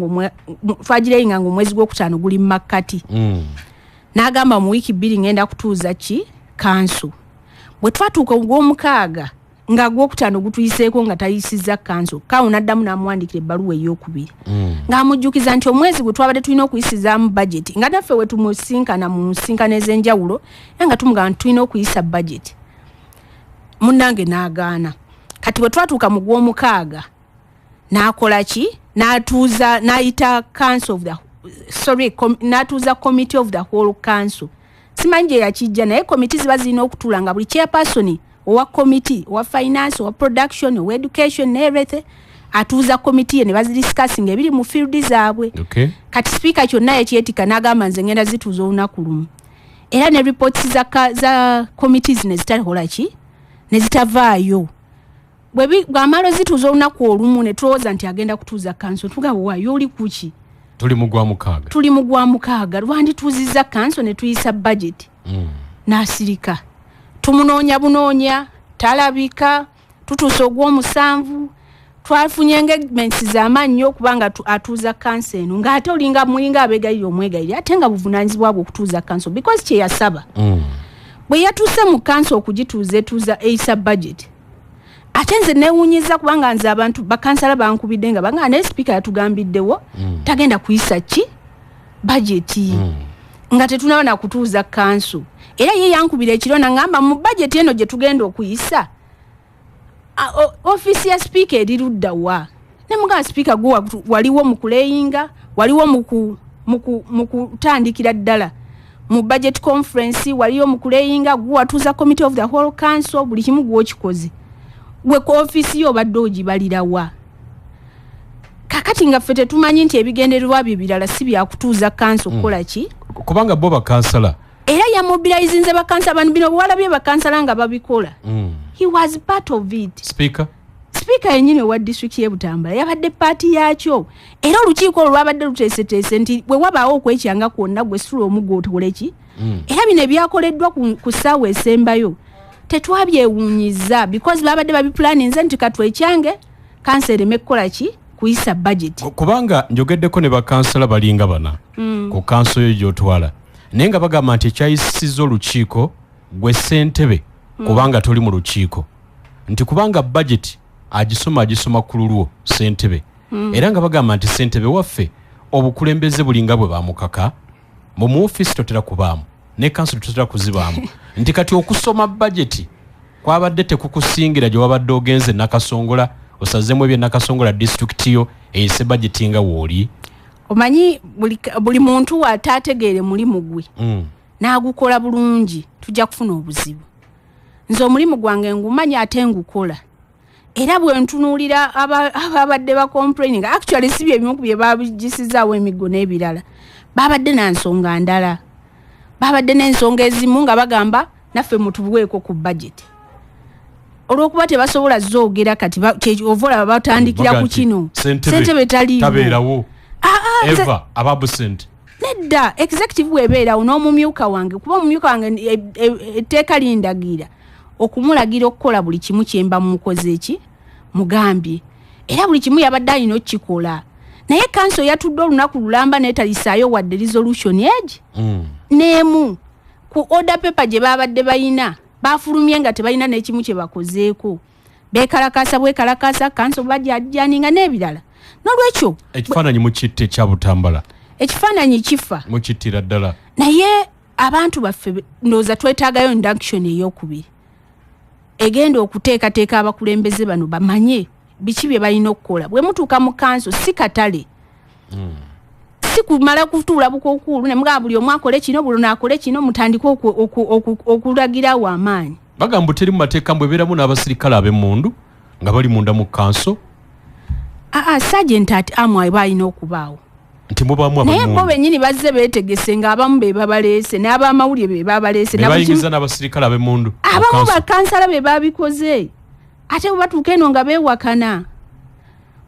ng'omwezi gw'okutaano guli mu makkati. N'agamba mu wiiki 2 ngenda kutuuza ki kanso. Bwe twatuuka ogw'omukaaga nga gw'okutaano gutuyiseeko nga tayisizza kanso, kawu n'addamu n'amuwandikira ebbaluwa ey'okubiri ng'amujjukiza nti omwezi gwe twabadde tulina okuyisizaamu budget nga naffe we tumusinkana mu nsinkano ez'enjawulo nga tumugamba nti tulina okuyisa budget. Munnange n'agaana. Kati bwe twatuuka mu gw'omukaaga n'akola ki? N'ayita n'atuuza committee of the whole council. Simanyi gye yakijja naye committee ziba zirina okutuula nga buli chairperson owa committee, owa finance, owa production, owa education ne everything atuuza committee ne bazidiscussing ebiri mu field zaabwe. Okay. Kati speaker kyonna ekyetika n'agamba nze ngenda zituuza olunaku lumu. Era ne reports za committees ne zitakola ki? Ne zitavaayo. Bw'amala zituuza olunaku olumu ne tulowooza nti agenda kutuuza kanso. Tugamba waayo oli kuki? Tuli mu gw'omukaaga. Lwandituuzizza kanso ne tuyisa budget. N'asirika. Tumunoonya bunoonya, talabika, tutuusa ogw'omusanvu, twafunye engagements z'amaanyi okubanga atuuza kanso eno ng'ate olinga mulinga abeegayirira omwegayirira ate nga buvunaanyizibwa bwe okutuuza kanso because kye yasaba bwe yatuuse mu kanso okugituuza eisa budget ate nze neewuunyiza kubanga nze abantu bakansala bankubidde nga banga naye sipiika yatugambiddewo tagenda kuyisa ki budget nga tetunaba na kutuuza kanso era ye yankubira ekiro nangamba mu budget eno gye tugenda okuyisa ofisi ya speaker erirudda wa ne muga speaker go waliwo mu kuleyinga waliwo mu kutandikira ddala mu budget conference waliwo mu kuleyinga go atuza committee of the whole council buli kimu gwo kikoze gwe ko ofisi yo baddoji balira wa kakati nga fete tumanyi nti ebigendererwa bibirala si bya kutuuza kanso kola ki kubanga bo bakansala era ya mobilizinze bakansala bano bino walabye bakansala nga babikola he was part of it speaker yenyine wa district ye Butambala yabadde party yakyo era olukiiko olwabadde luteeseteese nti bwe wabaawo okwekyanga kwonna gwe sula omuggo otoleki era bino ebyakoleddwa ku ssaawa esembayo tetwabyewuunyiza because babadde babipulaninze nti katwekyange kansa ereme kukola ki kuyisa budget kubanga njogeddeko ne bakansala balinga bana ku kanso yo gyotwala naye nga bagamba nti ekyayisiza olukiiko gwe ssentebe kubanga toli mu lukiiko nti kubanga budget agisoma ku lulwo ssentebe era nga bagamba nti ssentebe waffe obukulembeze bulinga bwe bamukaka mu office totera kubaamu ne kanso totera kuzibaamu nti kati okusoma budget kwabadde tekukusingira gye wabadde ogenze nakasongola osazemu ebye nakasongola district yo eyise budget nga wooli omanyi buli muntu atategeere mulimu gwe n'agukola bulungi tujja kufuna obuzibu nze omulimu gwange ngumanyi ate ngukola era bwe ntunuulira ababadde ba complaining actually si bye bimu ku bye babigisizaawo emiggo n'ebirala babadde na nsonga ndala babadde n'ensonga ezimu nga bagamba naffe mutubuweeko ku budget olw'okuba tebasobola zoogera kati ovola batandikira ku kino ssentebe tabeerawo eva ababusent nedda executive webeerawo n'omumyuka wange kuba omumyuka wange etteeka lindagira okumulagira okukola buli kimu kyemba mumukoze eki mugambye era buli kimu yabadde alina okukikola naye kanso yatudde olunaku lulamba neetalisaayo wadde resolution egi n'emu ku order paper gye babadde bayina bafulumye nga tebalina n'ekimu kye bakozeeko beekalakaasa bwekalakaasa kanso bajjajaninga n'ebirala n'olwekyo ekifaananyi mukitte ekya Butambala ekifaananyi kifa mukittira ddala naye abantu baffe ndowooza twetaagayo induction ey'okubiri egenda okuteekateeka abakulembeze bano bamanye biki bye balina okukola bwe mutuuka mu kanso si katale si kumala kutuula bukookulu ne mugamba buli omu akole kino buli naakole kino mutandike okulagirawo amaanyi bagamba teri mu mateeka mbwebeeramu n'abasirikale ab'emmundu nga bali munda mu kanso sergeant at army balina okubaawo nti mubaamu naye bo bennyini bazze beetegese ng'abamu be babaleese n'abamawulire be babaleese bayingiza n'abasirikale ab'emmundu abamu bakansala be babikoze ate bwe batuuka eno nga beewakana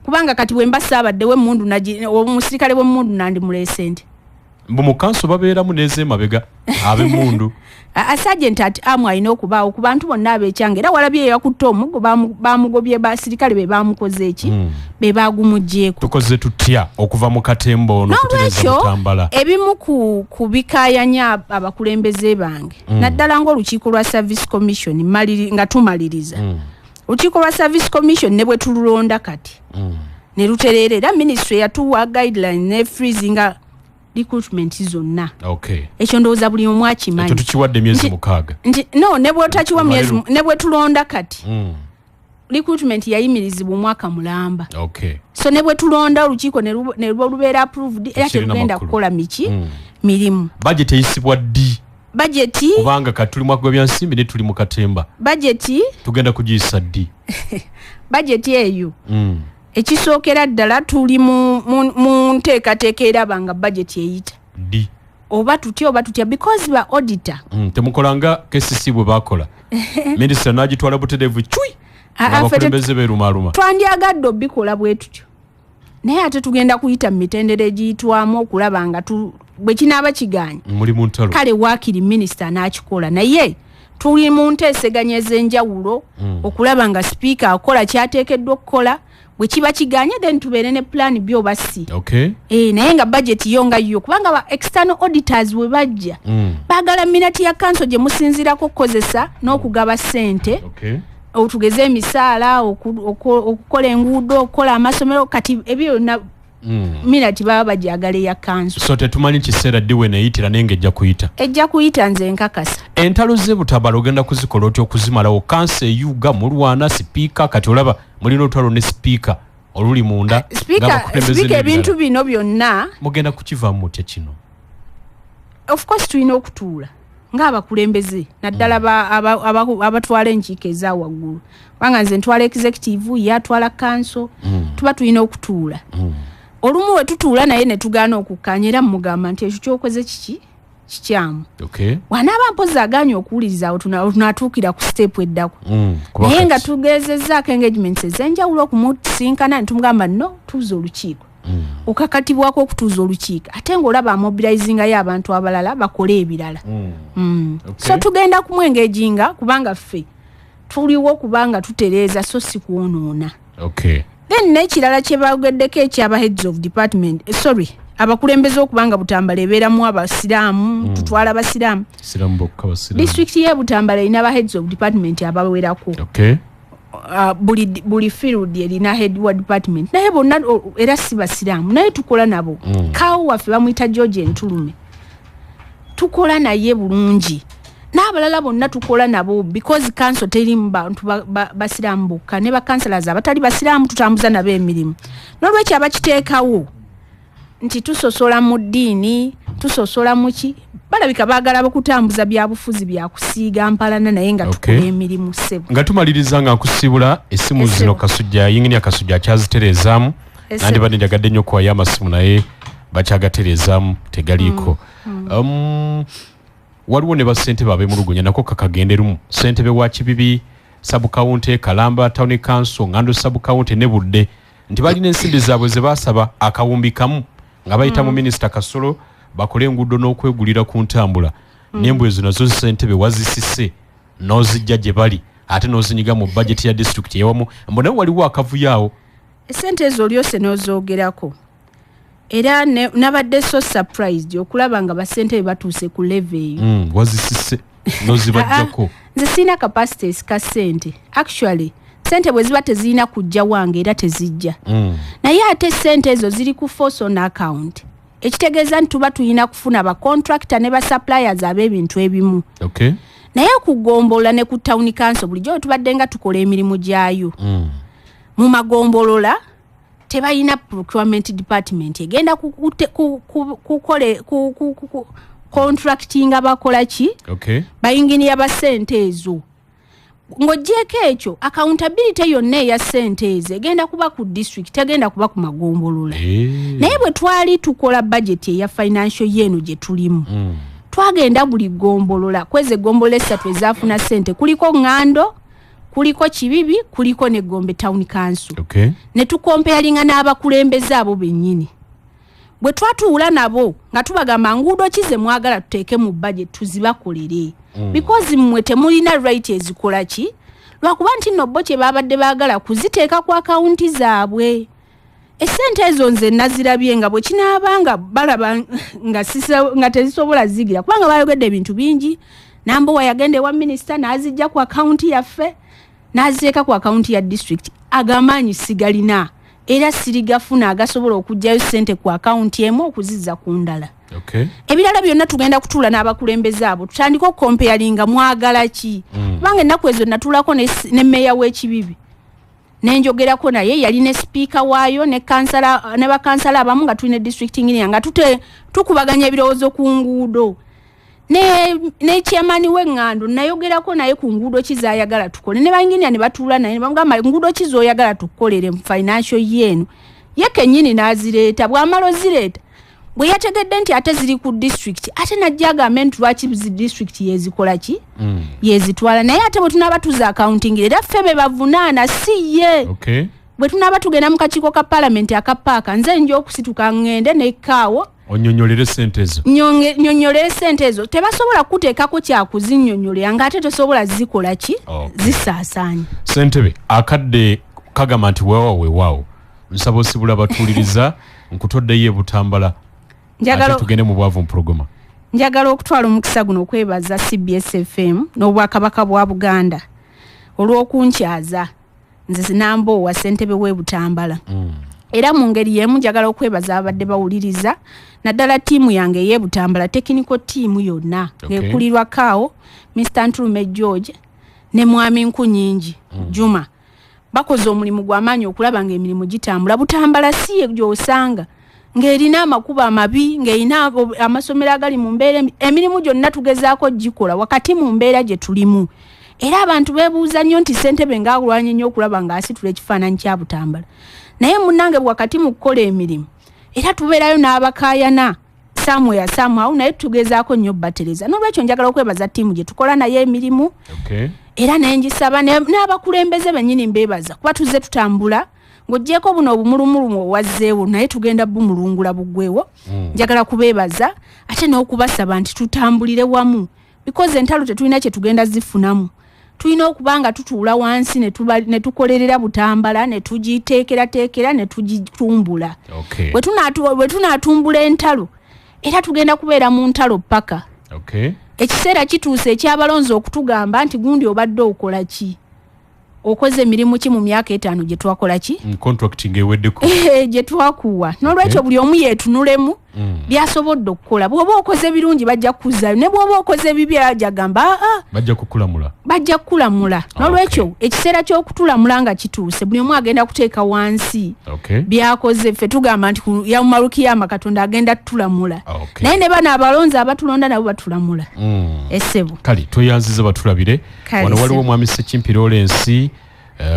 kubanga kati bwe mba saabaddewo emmundu omusirikale w'emmundu nandi muleese nti mu kanso babeeramu n'ez'emabega ab'emmundu sergeant at army alina okubaawo ku bantu bonna ab'ekyanga era walabye yakutte omuggo bamugobye basirikale be bamukoze eki be bagumugjeeko tukoze tutya okuva mu katembo ono okutereza Butambala ebimu ku bikaayanya abakulembeze bange naddala ng'olukiiko lwa service commission nga tumaliriza olukiiko lwa service commission ne bwe tululonda kati ne lutereerera ministry yatuwa guideline ne freezinga recruitment zonna ekyo ndowooza buli omu akimanyi tukiwadde emyezi 6 ne bw'otakiwa myezi ne bwe tulonda kati recruitment yayimirizibwa omwaka mulamba so ne bwe tulonda olukiiko ne lubeera approved era tetugenda kukola mirimu budget eyisibwa ddi budget kubanga kati tuli mwaka gw'ebyansimbi ne tuli mu katemba budget tugenda kugiyisa ddi budget eyo ekisookera ddala tuli mu nteekateeka eraba nga budget eyita ddi oba tutya because ba auditor temukolanga KCC bwe bakola minisita n'agitwala butereevu cui abakulembeze beerumaluma twandyagadde obikola bwe tutyo naye ate tugenda kuyita mu mitendera egiyitwamu okulaba nga bwe kinaaba kiganye muli mu ntalo kale waakiri minisita n'akikola naye tuli mu nteeseganya ez'enjawulo okulaba nga sipiika akola kyateekeddwa okukola bwe kiba kiganye then tubeere ne plan B oba C. Okay. Naye nga budget yonga yo kubanga ba external auditors we bajja baagala minati ya council gye musinzirako okukozesa n'okugaba ssente. Okay. Otugeze emisaala okukola enguudo okukola amasomero kati ebyo na minati baba bajagala ya council. So tetumanyi kiseera ddiwe neyitira nenge ejja kuyita nze nkakasa. Entalo z'ebutabaalo ogenda kuzikola otya okuzimalawo kansa eyuga mulwana sipiika kati olaba mulina olutalo ne sipiika oluli munda sipiika ebintu bino byonna mugenda kukivaamu mutya kino? Of course tulina okutuula ng'abakulembeze naddala abatwala enkiiko eza waggulu kubanga nze ntwala executive ye atwala council tuba tulina okutuula. Olumu we tutuula naye ne tugaana okukkanya era mugamba nti ekyo kyokoze kikyamu. Okay. Wanaaba mpozi agaanye okuwuliriza tunatuukira ku step eddako. Naye nga tugezezzaako engagements ez'enjawulo okumusinkana ne tumugamba no tuuza olukiiko. Okakatibwako okutuuza olukiiko ate ng'olaba amobilizingayo abantu abalala bakole ebirala. Okay. So tugenda kumwengeginga kubanga ffe tuliwo kubanga tutereeza so si kwonoona. Okay. Then n'ekirala kye bageddeko ekyaba heads of department abakulembeze okubanga Butambala ebeeramu abasiraamu tutwala abasiraamu. Siraamu bokka basiraamu. District ye Butambala erina aba heads of department abawerako. Okay. Buli field erina head wa department naye bonna era si basiraamu naye tukola nabo. Kaawo waffe bamuyita George Ntulume tukola naye bulungi n'abalala bonna tukola nabo because council terimu bantu basiraamu bokka ne ba councillors abatali basiraamu tutambuza nabo emirimu. N'olwekyo abakiteekawo nti tusosola mu ddiini tusosola mu ki balabika baagala okutambuza byabufuzi byakusiiga mpalana naye nga tukola emirimu ssebo. Nga tumaliriza nga nkusibula essimu zino Kasujja yingini Kasujja akyazitereezaamu nandibadde njagadde nnyo okuwayo amasimu naye bakyagatereezaamu tegaliiko. Waliwo ne bassente babemulugunya nako kakagenderumu ssentebe wa Kibibi Sub-County Kalamba Town Council Ngando Sub-County ne Budde nti balina ensimbi zaabwe ze baasaba akawumbi kamu nga bayita mu Minister Kasolo bakole enguudo n'okwegulira ku ntambula n'embwe ezo nazo ssentebe wazisise n'ozijja gye bali ate n'ozinyiga mu budget ya district yewamu mbona waliwo akavuyaawo. Essente ezo lyose n'ozoogerako era nabadde so surprised okulaba nga basente batuuse ku level eyo. Wazisise n'ozibajjako. Nze sina capacities ka sente actually sente bwe ziba tezirina kujja wange era tezijja. Naye ate sente ezo ziri ku force on account ekitegeeza nti tuba tulina kufuna ba contractor ne ba suppliers ab'ebintu ebimu. Okay. Naye kugombolola ne ku town council bulijjo tubadde nga tukola emirimu gyayo. Mu magombolola tebalina procurement department egenda kukole contracting abakola ki. Okay. Bayinginiya ba sente ezo ng'ogyeko ekyo accountability yonna eya sente ezo egenda kuba ku district tegenda kuba ku magombolola. Naye bwe twali tukola budget eya financial yeeno gye tulimu twagenda buli gombolola kweze gombolola esatu ezaafuna sente kuliko Ngando kuliko Kibibi kuliko ne Gombe Town Council. Okay. Ne tukompealinga n'abakulembeze abo bennyini bwe twatuula nabo nga tubagamba nguudo kize mwagala tuteeke mu budget tuzibakolere. Because mmwe temulina right ezikola ki lwakuba nti nno bo kye babadde baagala kuziteeka ku akawunti zaabwe. Essente ezo nze nazirabye nga bwe kinaabanga balaba nga tezisobola zigira kubanga bayogedde ebintu bingi. Nambowa yagende wa minister n'azijja ku akawunti yaffe n'aziteeka ku akawunti ya district agamaanyi sigalina era sirigafuna agasobola okugjayo sente ku akawunti emu okuzizza ku ndala. Okay. Ebirala byonna tugenda kutuula n'abakulembeze abo tutandika okukompeyalinga mwagala ki kubanga ennaku ezo natulako ne meya w'Ekibibi nenjogerako naye yali ne speaker waayo ne bakansala abamu nga tulina district engineer nga tukubaganya ebirowoozo ku nguudo ne chairman w'Engando nayogerako naye ku nguudo kizaayagala tukole ne bayinginia ne batuula naye ne bamugamba nguudo kizooyagala tukolere mu financial yeeno ye kennyini n'azireeta bw'amala ozireeta bwe yategedde nti ate ziri ku district ate najja agambe nti lwaki district yezikola ki yezitwala naye ate bwe tunaaba tuza accounting era ffe be bavunaana si ye. Okay. Bwe tunaaba tugenda mu kakiiko ka parliament akapaaka nze nja okusituka ngende nekaawo onyonyolere sente ezo. Nyonyolere sente ezo tebasobola kuteekako kyakuzinnyonnyolera ng'ate tosobola zikola ki zisaasaanya. Ssentebe akadde kagamba nti weewaawo nsaba osibula batuuliriza nkutoddeyo e Butambala ate tugende mu bwavu mu purogoma. Njagala okutwala omukisa guno okwebaza CBS FM n'Obwakabaka bwa Buganda olw'okunkyaza nze Namboowa ssentebe w'e Butambala. Era mu ngeri y'emu njagala okwebaza abadde bawuliriza naddala ttiimu yange ey'e Butambala, technical ttiimu yonna ng'ekulirwa Kaawo, Mr. Ntulume George ne Mwami Nkunyingi Juma. Bakoze omulimu gw'amaanyi okulaba ng'emirimu gitambula. Butambala si gy'osanga ng'erina amakubo amabi, ng'erina amasomero agali mu mbeera emirimu gyonna tugezaako gikola wakati mu mbeera gye tulimu. Era abantu beebuuza nnyo nti ssentebe ng'alwanye nnyo okulaba ng'asitula ekifaananyi kya Butambala. Naye munnange wakati mu kukola emirimu era tubeerayo n'abakaayana somehow naye tugezaako nnyo batereza. N'olwekyo njagala okwebaza ttiimu gye tukola naye emirimu. Era naye ngisaba n'abakulembeze bennyini mbeebaza kuba tuzze tutambula ng'oggyeko buno obumulumulumu owazzeewo naye tugenda bumulungula buggwewo. Njagala kubeebaza ate n'okubasaba nti tutambulire wamu because entalo tetulina kye tugenda zifunamu. Tulina okuba nga tutuula wansi ne tukolerera Butambala ne tugiteekerateekera ne tugitumbula. Bwe tunaatumbula entalo era tugenda kubeera mu ntalo paka. Ekiseera kituuse ekyabalonzi okutugamba nti gundi obadde okola ki? Okoze emirimu ki mu myaka 5 gye twakola ki? Contracting eweddeko. Gye twakuwa. N'olwekyo buli omu yeetunulemu byasobodde okukola. Bw'oba okoze birungi bajja kukuzaayo ne bw'oba okoze bibi ajja gamba bajja kukulamula. N'olwekyo ekiseera ky'okutulamula nga kituuse buli omu agenda kuteeka wansi byakoze ffe tugamba nti yamumalukiyama Katonda agenda tutulamula. Naye ne bano abalonzi abatulonda nabo batulamula. Essebo kale tweyanziza batulabire wano waliwo Mwami Ssekimpi Lawrence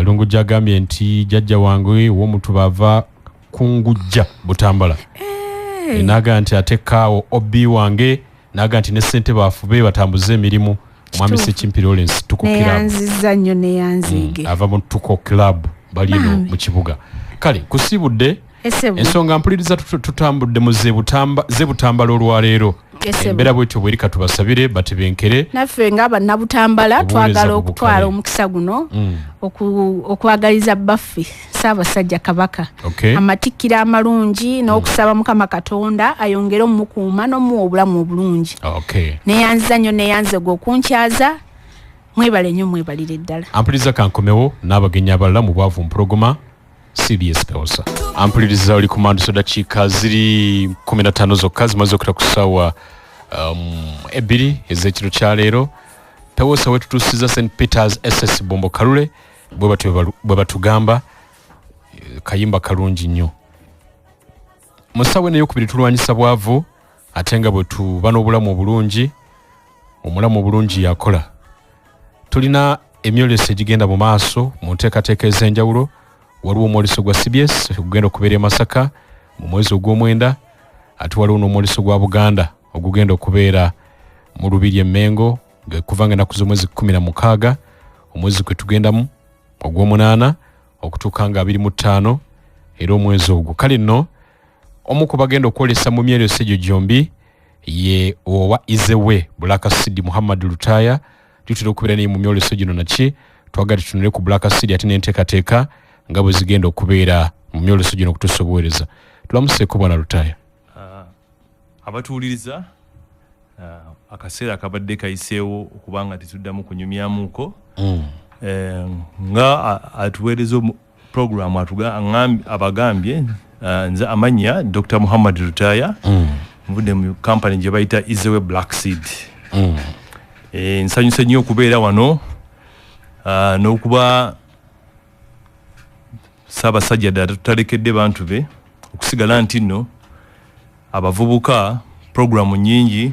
Lungu jagambye nti jajja wange w'omuntu bava kungujja Butambala. Naga nti atekaawo obi wange naga nti ne ssentebe afube batambuze emirimu. Mwami Ssekimpi Lawrence Tuko Club neyanziza nnyo neyanzige ava mu Tuko Club balino mu kibuga. Kale kusibudde ensonga mpuliriza tutambudde mu Butambala olwaleero. Embeera bwetyo bwerika tubasabire batebenkere naffe ng'abanna Butambala twagala okutwala omukisa guno okwagaliza baffe Ssaabasajja Kabaka amatikkira amalungi n'okusaba Mukama Katonda ayongere omukuuma n'omuwa obulamu obulungi. Neyanziza nnyo neyanze gwe okunkyaza mwebale nnyo mwebalire ddala. Ampuliriza kankomewo n'abagenyi abalala mu bwavu mpurogoma CBS Peosa. Ampuliriza oli kumanda sodakiika ziri 15 zokka zimaze okuta ku ssaawa 2 ez'ekiro kya leero. Peosa wetutuusiza St Peters SS Bombo Kalule bwe batugamba kayimba kalungi nnyo. Mu ssaawa eno ey'okubiri tulwanyisa bwavu ate nga bwe tuba n'obulamu obulungi omulamu obulungi yakola. Tulina emyoleso egigenda mu maaso mu nteekateeka ez'enjawulo. Waliwo omwoleso gwa CBS ogugenda okubeera e Masaka mu mwezi ogw'omwenda ate waliwo n'omwoleso gwa Buganda ogugenda okubeera mu Lubiri e Mengo kuva nga ennaku z'omwezi 16 omwezi kwe tugendamu ogw'omunaana okutuuka nga 25 era omwezi ogwo. Kale nno omu ku bagenda okwolesa mu myeroso egyo gyombi ye owa Izewe Black Seed Muhammad Lutaya tutera okubeera naye mu myoleso gino naki twagala tutunule ku Black Seed ate n'enteekateeka nga bwe zigenda okubeera mu myoleso gino okutuusa obuweereza. Tulamuseeko Bwana Lutaya. Abatuuliriza akaseera akabadde kayiseewo okubanga tetuddamu kunyumyamuuko nga atuweereza programu abagambye nze amanya Dr. Muhammad Lutaya nvudde mu kampani gye bayita Izewe Black Seed. Nsanyuse nnyo okubeera wano n'okuba Ssaabasajja ddala tutalekedde bantu be okusigala nti nno abavubuka programu nnyingi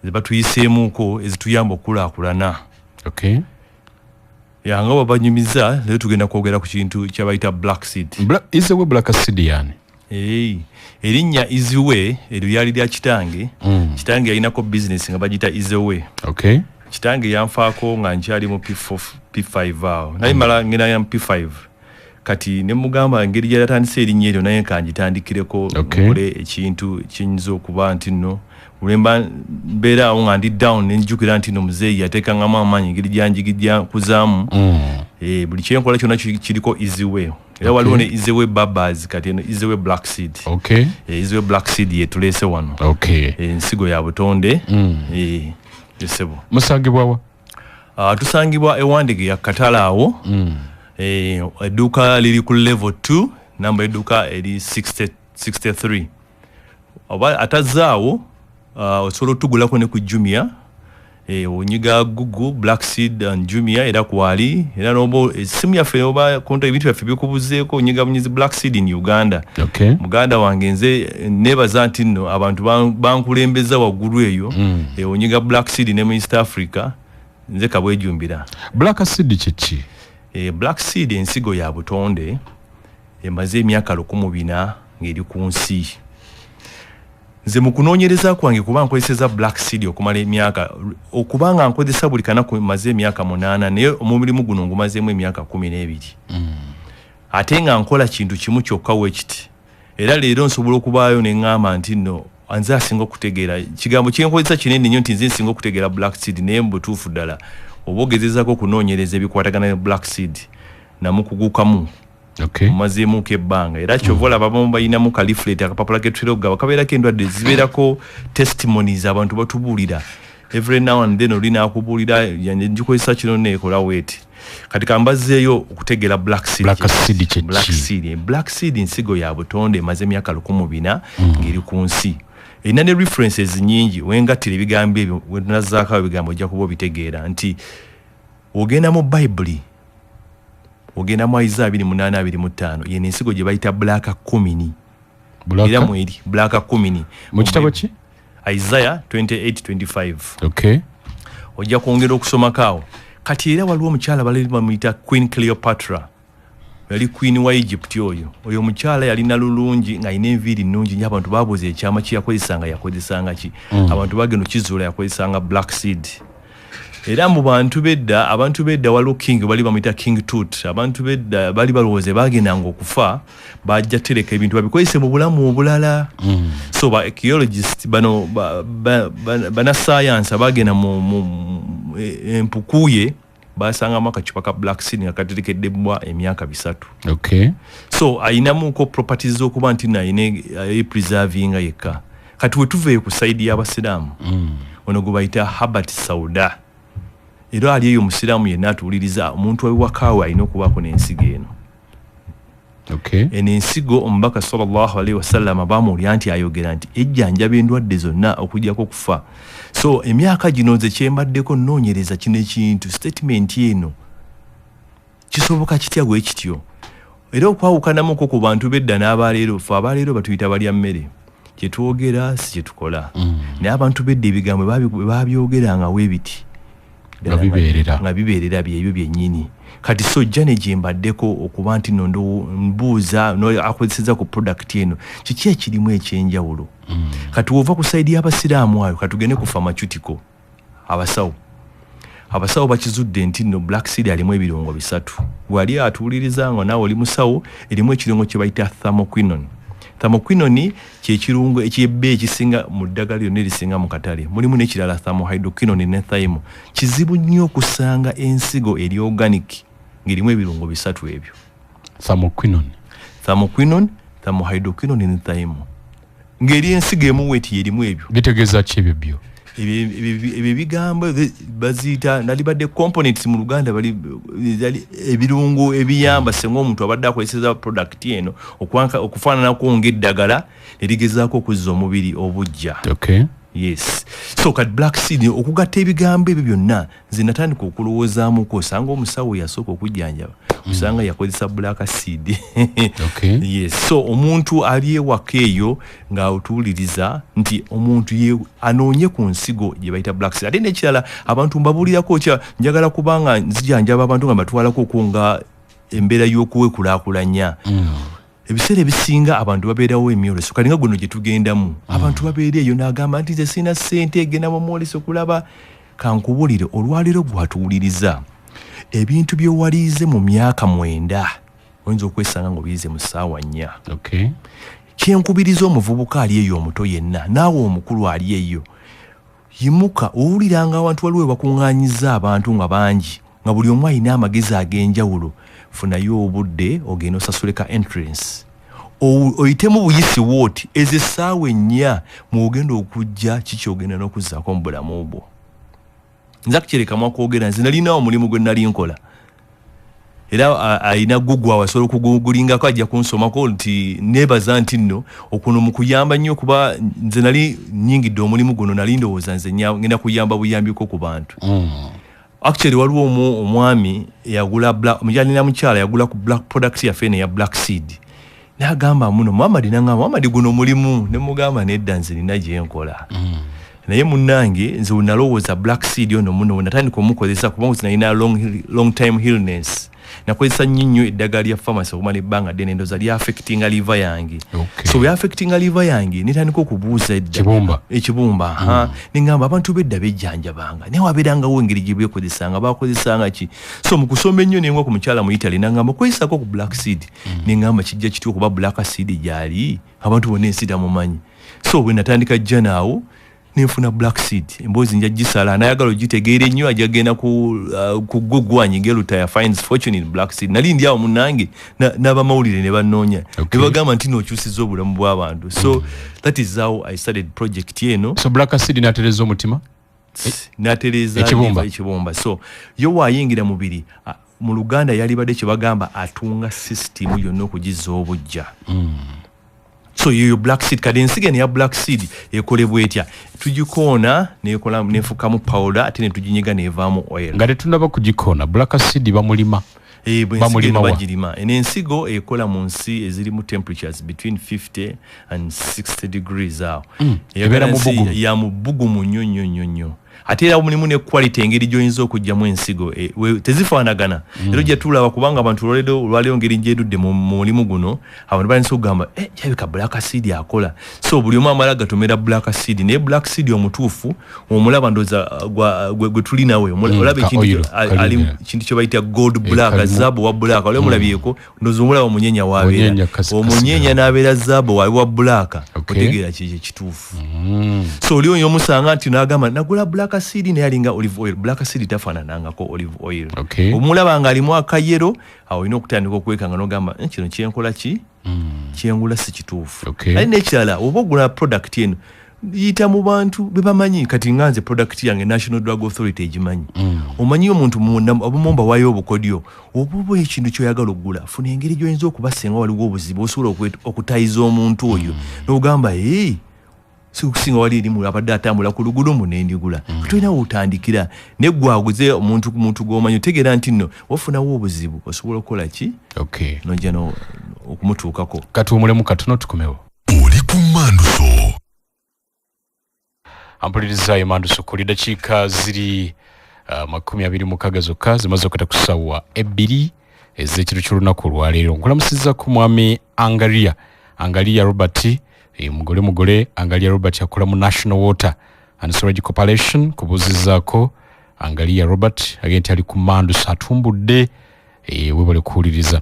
ze batuyiseemuuko ezituyamba okukulaakulana. Nga babanyumiza leero tugenda kwogera ku kintu kyabayita Black Seed. Izewe Black Seed yani? Erinnya Izewe eryo lyali lya kitange. Kitange yalinako bizinesi nga bagiyita Izewe. Kitange yanfaako nga nkyali mu P5 awo. Naye mala ngenda mu P5. Kati ne mugamba engeri yatandise erinnya eryo naye kanjitandikireko nkole ekintu kiyinza okuba nti nno ulemba mbera awo nga ndi down nenjukira nti no muzeeyi yateekangamo amaanyi ngeri gyanjigijja kuzaamu buli kyenkola kyonna kiriko easy way era waliwo ne easy way barbers kati eno easy way black seed easy way black seed yetuleese wano ensigo ya butonde esebo musangibwawa tusangibwa ewandege ya Katala awo edduuka liri ku level 2 namba edduuka eri 63 oba atazaawo osobola otugulako ne ku Jumia onyiga Google Black Seed and Jumia era kwali era nobo esimu yaffe oba konta ebintu byaffe bikubuzeeko onyiga munyizi Black Seed in Uganda muganda wange nze nebaza nti nno abantu bankulembeza waggulu eyo onyiga Black Seed ne mu East Africa nze kabwejumbira Black Seed kiki Black Seed ensigo ya butonde emaze emyaka 14 ngeri ku nsi nze mukunoonyereza kwange kuba nkozesa Black Seed okumala emyaka okubanga nkozesa buli kanaku maze emyaka 8 naye omubirimu guno ngumazeemu emyaka 12 ate nga nkola kintu kimu kyokka wekiti era leero nsobola okubaayo ne ngamba nti nno anze asinga okutegeera kigambo kyenkozesa kinene nnyo nti nze nsinga okutegeera Black Seed naye mbutuufu ddala oba ogezezaako okunoonyereza ebikwatagana ne Black Seed namukugukamu mazeemu kebbanga era kyovola abamu bayinamu ka leaflet akapapula ketwiroga kabeerako endwadde zibeerako testimonies abantu batubuulira every now and then olina akubuulira njikozesa kino neekola weti kati kambazeeyo okutegeera Black Seed Black Seed nsigo ya butonde emaze emyaka 14 ngeri ku nsi erina ne references nyingi wengattira ebigambo ebyo wetunazaako ebigambo ojja kuba obitegeera nti ogenda mu Bible ogenda mu Isaiah 28:25 yene ensigo gye bayita Black 10 era mweri Black 10 mu kitabo ki Isaiah 28:25 ojja kwongera okusoma kaawo kati era waliwo omukyala bali bamuyita Queen Cleopatra yali queen wa Egypt oyo omukyala yalina lulungi nga ine enviiri nnungi nnyo abantu baabuuza ekyama yakozesanga ki abantu bagenda kizuula yakozesanga Black Seed era mu abantu bedda waliwo king bali bamuyita King Tut abantu bedda bali balowooze bagendanga okufa bajja tereka ebintu babikozese mu bulamu obulala so ba archaeologists bana science bagenda mu empukuye basangamu akacupa ka Black Seed nga katerekeddebwa emyaka 3 so ayinamu ko properties okuba nti naine preserving yekka kati wetuveeyo ku side y'abasiraamu ono gwe bayita Herbert Sauda era ali eyo musiraamu yenna atuwuliriza omuntu ewakaawe alina okubaako n'ensigo eno eno ensigo omubaka sallallahu alaihi wasallam bamuwulira nti ayogera nti ejjanjaba endwadde zonna okugyako okufa so emyaka gino nze kyembaddeko nnoonyereza kino ekintu statement eno kisoboka kitya gwe kityo era okwawukanamuko ku bantu bedda n'abaleero fe abaleero batuyita balya mmere kyetwogera si kyetukola naye abantu bedda ebigambo babyogeranga weebiti nga bibeerera byebyo byennyini kati sojja ne gyembaddeko okuba nti no mbuuza akozeseza ku product eno kiki ekirimu ekyenjawulo kati wova ku saidi y'abasiraamu ayo katugende ku pharmaceutical abasawo bakizudde nti no Black Seed alimu ebirungo 3 wali atuwuliriza nga naawe oli musawo erimu ekirungo kye bayita thermoquinone kyekirungo ekyebbe ekisinga mu ddagala lyonna erisinga mu katale mulimu n'ekirala thermohydroquinone ne thymo kizibu nnyo okusanga ensigo eri organic ng'erimu ebirungo 3 ebyo thermoquinone thermohydroquinone ne thymo ng'eri ensigo emu weti erimu ebyo bitegeeza ki ebyo ebyo bigambo baziyita nalibadde components mu Luganda bali ebirungo ebiyamba senga omuntu abadde akozeseza product eno okufaananako ng'eddagala erigezaako okuzza omubiri obujja yes so kat Black Seed okugatta ebigambo ebyo byonna nze natandika okulowoozaamuko osanga omusawo yasooka okujjanjaba osanga yakozesa Black Seed yes so omuntu ali ewaka eyo ng'otuwuliriza nti omuntu ye anoonye ku nsigo gye bayita Black Seed ate n'ekirala abantu mbabuulirako kya njagala kubanga nzijanjaba abantu nga mbatwalako okunga embeera y'okuwekulaakulanya ebiseera ebisinga abantu babeerawo emyoleso kali nga guno gye tugendamu abantu babeera eyo n'agamba nti nze sirina ssente egenda mu mwoleso kulaba kankubulire olwaliro gwatuwuliriza ebintu byewaliize mu myaka 9 oyinza okwesanga ng'obiyize mu ssaawa 4 kyenkubiriza omuvubuka ali eyo omuto yenna naawe omukulu ali eyo yimuka owuliranga abantu waliwo bakuŋŋaanyiza abantu nga bangi nga buli omu alina amagezi ag'enjawulo funayo obudde ogenda osasuleka entrance oyitemu buyisi wooti ezo essaawa ennya mwogenda okujja kiki ogenda n'okuzzaako mu bulamu obwo nza kukyerekamu akwogera nze nalinawo omulimu gwe nali nkola era alina gugwa wasobola okugulingako ajja kunsomako nti nebaza nti nno okuno mu kuyamba nnyo kuba nze nali nnyingidde omulimu guno nali ndowooza nze ngenda kuyamba buyambiko ku bantu actually waliwo omwami yagula mukyala yagula ku black product yaffe ne ya black seed n'agamba muno Muhammad guno mulimu ne mugamba nedda nze nina gye nkola naye munnange nze nalowooza black seed ono muno natandika omukozesa kubanga nalina long time illness nakozesa nnyo eddagala lya pharmacy okumala ebbanga ddene ndoza lya affectinga liver yange so bwe affectinga liver yange netandika okubuuza ekibumba nengamba abantu bedda bejjanjabanga naye wabeerangawo engeri gye beekozesanga bakozesanga ki so mu kusoma ennyo nengwa ku mukyala mu Italy nangamba kwesako ku black seed nengamba kijja kitya okuba black seed gyali abantu bonna ensi tamumanyi so bwe natandika jja naawo nenfuna black seed emboozi nja gisala nayagala ogitegeere nnyo ajagenda ku gugwanyi gelutaya finds fortune in black seed nali ndi awo munnange n'abamawulire ne bannoonya ne bagamba nti nookyusiza obulamu bw'abantu so that is how I started project eno. So black seed natereza omutima natereza ekibumba so yo waayingira mubiri mu Luganda yali badde kye bagamba atunga system yonna okugizza obujja so yo black seed kadi ensige ne ya black seed ekolebwa etya tugikoona nekola nefukamu powder ate ne tujinyiga nevaamu oil ngate tunaba kugikoona black seed bamulima bajirima ensigo ekola mu nsi eziri mu temperatures between 50 and 60 degrees awo ya mubugumu nnyo ate era mulimu ne quality engeri gy'oyinza okugyamu ensigo tezifaanagana era ojja tulaba kubanga abantu olwaleero ngeri njedudde mu mulimu guno abantu balinza okugamba yabika black seed akola so buli omu amala gatomera black seed naye black seed omutuufu omulaba ndoza gwe tuli nawe olaba ekintu kye bayita gold black zaabu wa black wali omulabyeko ndoza omulaba omunyenya wabeera omunyenya n'abeera zaabu wa black otegeera kiki kituufu so oli oyo omusanga nti n'agamba nagula black seed naye alinga olive oil black seed tafaananangako olive oil omulaba nga alimu akayero awo olina okutandika okwekanga n'ogamba kino kyenkola ki kyengula si kituufu ali n'ekirala oba ogula product eno yita mu bantu be bamanyi kati nga nze product yange National Drug Authority egimanyi omanyi omuntu abumomba wayo obukodyo oba ekintu kyoyagala okugula funa engeri gy'oyinza okubasenga waliwo obuzibu osobola okutayiza omuntu oyo n'ogamba sikusinga wali erimu abadde atambula ku luguudo munendigula tulina wotandikira neggwaguze omuntu gwomanyi otegeera nti nno wafunawo obuzibu osobola okukola ki nojja okumutuukako katuwumulemu katono tukomewo oli ku Manduso ampuliriza Manduso kuli dakiika ziri 26 zokka zimaze okata ku ssaawa 2 ez'ekiro ky'olunaku olwaleero nkulamusiza ku mwami Angalia Robert mugole Angalia Robert yakola mu National Water and Sewage Corporation kubuzizaako Angalia Robert agenti ali ku Manduso atumbudde webale kuwuliriza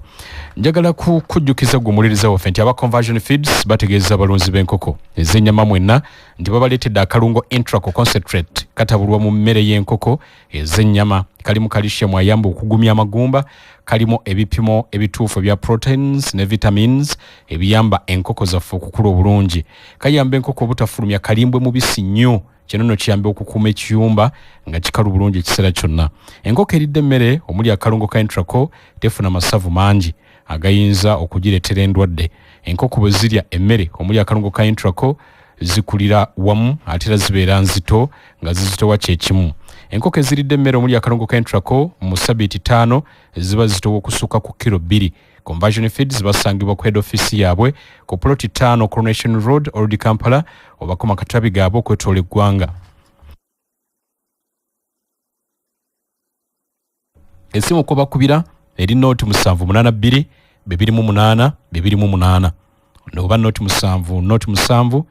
njagala kujjukiza gwe omuliriza waffe nti aba Conversion Feeds bategeeza abalunzi b'enkoko ez'ennyama mwenna nti babaleetedde akalungo Intraco Concentrate katabulwa mu mmere y'enkoko ez'ennyama kalimu calcium ayamba okugumya amagumba kalimu ebipimo ebituufu bya proteins ne vitamins ebiyamba enkoko zaffe okukula obulungi kayamba enkoko obutafulumya kalimbwe mubisi nnyo kino kiyamba okukuuma ekiyumba nga kikalu bulungi ekiseera kyonna enkoko eridde emmere omuli akalungo ka Intraco tefuna masavu mangi agayinza okugireetera endwadde enkoko bwe zirya emmere omuli akalungo ka Intraco zikulira wamu ate era zibeera nzito nga zizitowa kyekimu enkoko eziridde emmere omuli akalungo ka Intraco mu ssabbiiti 5 ziba zitowa okusukka ku kilo 2 Conversion Feeds basangibwa ku head office yaabwe ku ploti 5 Coronation Road Old Kampala obako makatabi gaabwe okwetoola eggwanga esimu kuba kubira eri nooti 782 228 oba nooti 7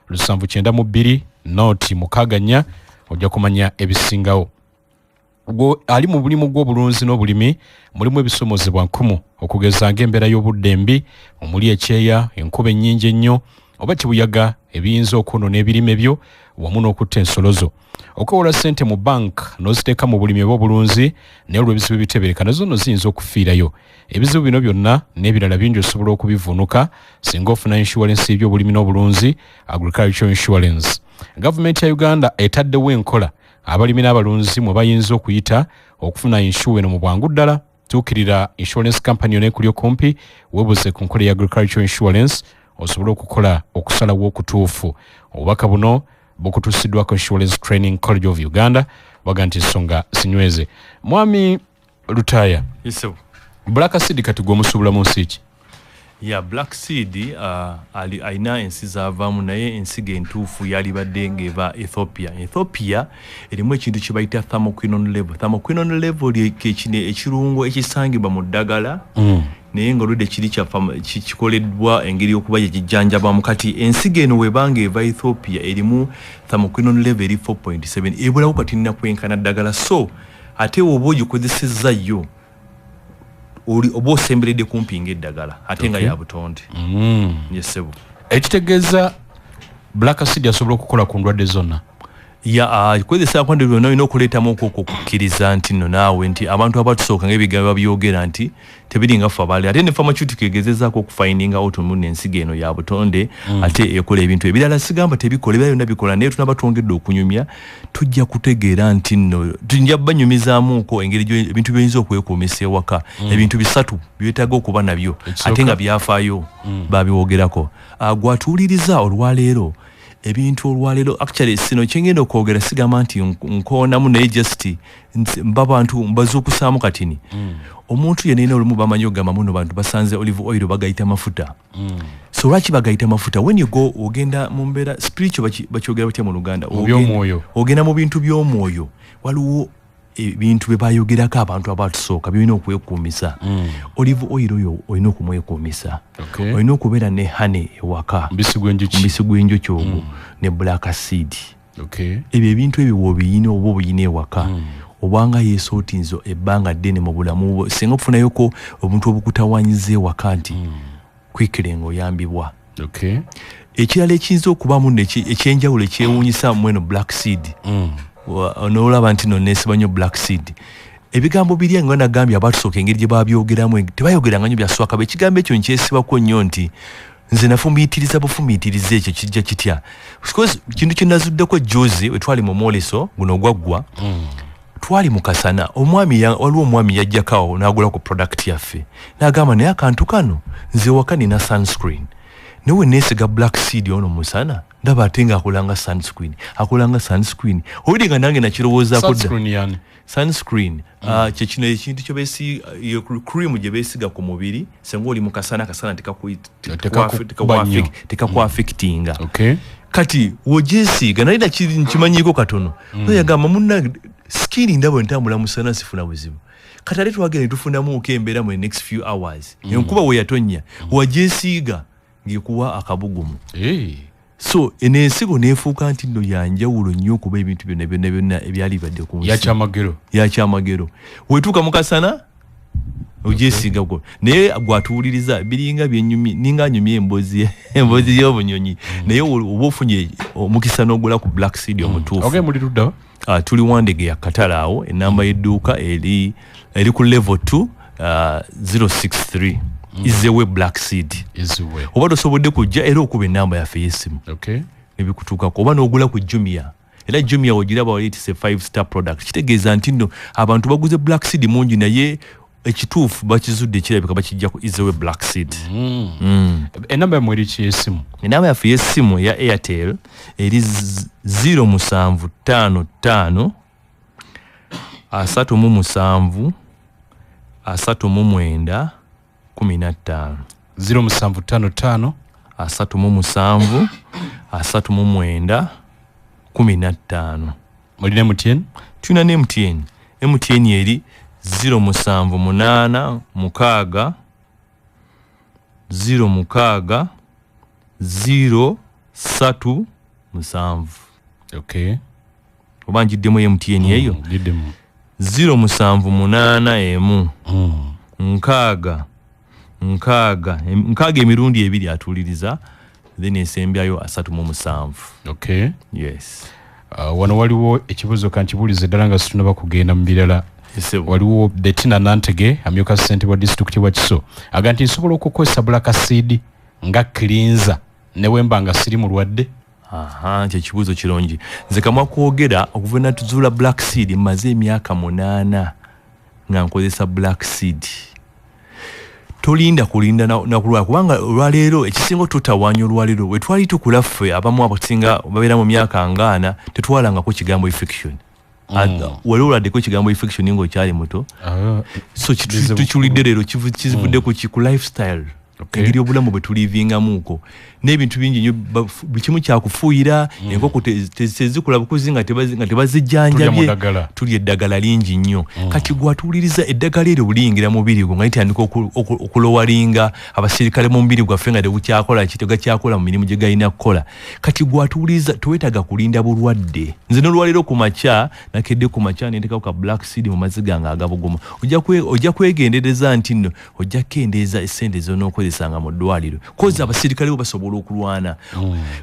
792 nooti 64 ojja kumanya ebisingawo ali mu bulimu gw'obulunzi n'obulimi mulimu ebisomozebwa nkumu okugeza ng'embeera y'obudde embi omuli ekyeya enkuba ennyingi ennyo oba kibuyaga ebiyinza okwonoona ebirime byo wamu n'okutta ensolo zo okwewola ssente mu bank n'oziteeka mu bulimi obw'obulunzi naye olw'ebizibu ebitebereka nazo nno ziyinza okufiirayo ebizibu bino byonna n'ebirala bingi osobola okubivuunuka singa ofuna insurance y'ebyobulimi n'obulunzi agricultural insurance. Gavumenti ya Uganda etaddewo enkola abalimi n'abalunzi mwe bayinza okuyita okufuna insurance mu bwangu ddala. Tuukirira insurance company yonna ekuli okumpi weebuuze ku nkola ya agricultural insurance osobola okukola okusalawo okutuufu. Obubaka buno bukutuusiddwako Insurance Training College of Uganda baga nti ensonga zinyweze. Mwami Lutaya, Black Seed kati gw'omusuubula mu nsi ki? Black Seed alina ensi zaavaamu naye ensigo entuufu yalibadde ng'eva Ethiopia erimu ekintu kye bayita thermoquinone level. Thermoquinone level ekirungo ekisangibwa mu ddagala naye ng'oludde kiri kikoleddwa engeri y'okuba gijjanjabamu. Kati ensigo eno webanga eva Ethiopia erimu thermoquinone level eri 4.7 ebulawo kati nnakwenkana ddagala so ate oba ogikozesezza yo oba osemberedde kumpi ng'eddagala ate nga ya butonde. Yesebo ekitegeeza Black Seed asobola okukola ku ndwadde zonna. Kozesa kwande byonna olina okuleetamu okukkiriza nti nno naawe nti abantu abatusooka ng'ebigambo babyogera nti tebiringa ffe abaali ate ne pharmaceutical egezezaako okufindinga out mu ensigo eno ya butonde ate ekola ebintu ebirala sigamba tebikola ebirala byonna bikola naye tunaba twongedde okunyumya tujja kutegeera nti nno tujja banyumizaamuko engeri ebintu by'oyinza okwekuumisa ewaka ebintu bisatu byetaaga okuba nabyo ate nga byafaayo babyogerako. Gwatuwuliriza olwaleero ebintu olwaleero actually sino kyengenda okwogera sigamba nti nkoonamu naye just mba bantu mbazuukusaamu katini omuntu yenna olumu bamanyi ogamba muno bantu basanze olive oil bagayita mafuta so lwaki bagayita mafuta when you go ogenda mu mbeera spiritual bakyogera batya mu Luganda ogenda mu bintu by'omwoyo waliwo ebintu bye bayogerako abantu abatusooka byolina okwekuumisa olive oil oyo olina okumwekuumisa olina okubeera ne hane ewaka mubisi gw'enjuki ogwo ne Black Seed ebyo ebintu ebyo wobiyina oba obuyina ewaka obanga yeesootinzo ebbanga ddene mu bulamu singa okufunayoko obuntu obukutawanyiza ewaka nti kwikirenga oyambibwa. Ekirala ekiyinza okubamu ekyenjawulo ekyewuunyisa mweno Black Seed n'olaba nti no neesiba nnyo Black Seed ebigambo biri nga nagambye abatusooka engeri gye babyogeramu tebayogeranga nnyo byaswaka ekigambo ekyo nkyesibako nnyo nti nze nafumiitiriza bufumiitiriza ekyo kijja kitya kintu kye nazuddeko jozi we twali mu mwoleso guno ogwaggwa twali mu kasana waliwo omwami yajjakawo n'agula ku product yaffe n'agamba naye akantu kano nze waka nina sunscreen newe neesiga Black Seed ono musana ndaba ate nga akolanga sunscreen owulire nga nange nakirowoozaako dda sunscreen kyekino ekintu cream gye beesiga ku mubiri senga oli mu kasana tekakuaffectinga kati wogyesiiga naye nakimanyiko katono noyagamba munna skin ndaba entambula musana sifuna buzibu kati ate twagenda ne tufunamuuko embeera mu next few hours enkuba we yatonya wagyesiiga ngikuwa akabugumu so enensigo neefuuka nti nno yanjawulo nnyo okuba ebintu byonna ebyali bibadde ku nsi yakyamagero wetuuka mukasana ogyesiiga gwo naye gwatuwuliriza biringa ninga anyumya emboozi y'obunyonyi naye oba ofunye omukisa n'ogula ku Black Seed omutuufu tuli Wandege ya Katala awo enamba y'edduuka eri ku level 2 063 Izewe Black Seed oba tosobodde kujja era okuba enamba yaffe y'essimu nebikutuukako oba n'ogula ku Jumia era Jumia ogiraba wali it's a 5-star product kitegeeza nti nno abantu baguze Black Seed mungi naye ekituufu bakizudde ekirabika bakijja ku Izewe Black Seed. Enamba yamwe eri ki y'essimu? Enamba yaffe y'essimu ya Airtel eri 0755 37 39 15 0755 37 39 15. Mulina MTN? Tuna ne MTN. MTN eri 078 mukaaga 0 3 7. Okay. Obanjiddemu MTN eyo? Jiddemu. 078 nkaaga emirundi 2 atuliriza then esembyayo 37. Okay. Yes. Wano waliwo ekibuzo kankibulize ddala nga situnaba kugenda mu birala. Waliwo Bettina Nantege amyuka ssente wa district wa Kiso aga nti nsobola okukozesa black seed nga cleanser ne wemba nga siri mulwadde. Kye kibuzo kirungi. Nze kamwa kwogera okuva natuzuula black seed maze emyaka 8 nga nkozesa black seed. Tolinda kulinda na kulwala kubanga olwaleero ekisingo tutawanya olwaleero we twali tukulaffe abamu abasinga babeera mu myaka ngana tetwalanga ko kigambo infection. Waliwo ko kigambo infection ngo kyali muto. So tuchulidde leero kivudde ku lifestyle. Engeri obulamu bwe tulivinga muko n'ebintu bingi nnyo bikimu kyakufuuyira enkoko tezikula bukuzi nga tebazijjanjabye tulya eddagala lingi nnyo kati gwatuuliriza eddagala eryo buliyingira mu mubiri gwo nga litandika okulowalinga abasirikale mu mubiri gwaffe nga tebukyakola kitogakyakola mu mirimu gye galina kukola kati gwatuuliriza tuwetaaga kulinda bulwadde. Nze n'olwaliro ku makya nakedde ku makya nentekako ka black seed mu mazzi gange agabuguma ojja kwegendereza nti nno ojja kukendeeza essente z'onookozesanga mu ddwaliro kozi abasirikale bo basobola okulwana.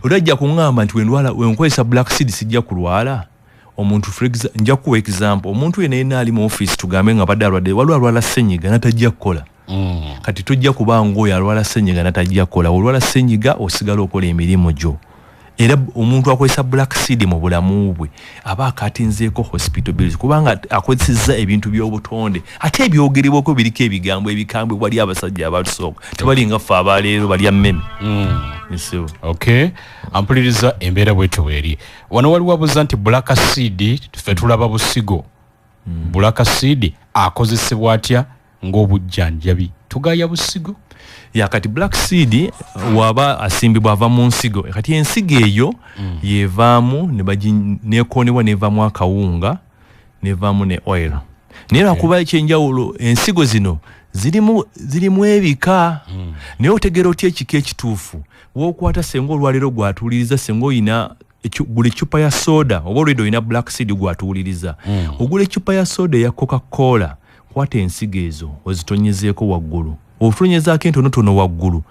Olajja kuŋŋamba nti wenkozesa black seed sijja kulwala omuntu nja kuwa example omuntu yenna ali mu office tugambe nga badde alwadde waliwo alwala ssenyiga natajja kukola. Kati tojja kubanga oyo alwala ssenyiga natajja kukola olwala ssenyiga osigala okola emirimu gyo. Era omuntu akozesa black seed mu bulamu bwe aba akatinzeeko hospital bills kubanga akozesezza ebintu by'obutonde ate ebyogerebwako biriko ebigambo ebikambwe wali abasajja abatusooka tebalinga ffe abaleero balya mmeme. Okay. Ampuliriza embeera bwetyo bweri wano waliwo abuuza nti black seed ffe tulaba busigo black seed akozesebwa atya ng'obujjanjabi tugaya busigo? Yakati black seed waba asimbibwa ava mu nsigo kati ensigo eyo yevaamu nekonebwa nevaamu akawunga nevaamu ne oil naye lwakuba ekyenjawulo ensigo zino zirimu ebika naye otegera otya ekika ekituufu wookwata senga olwaleero gwatuuliriza senga oyina gula ecupa ya soda oba olwedde oyina black seed gwatuuliriza ogula ecupa ya soda eya Coca-Cola kwata ensigo ezo ozitonyezeeko waggulu ofunyezaako entonotono waggulu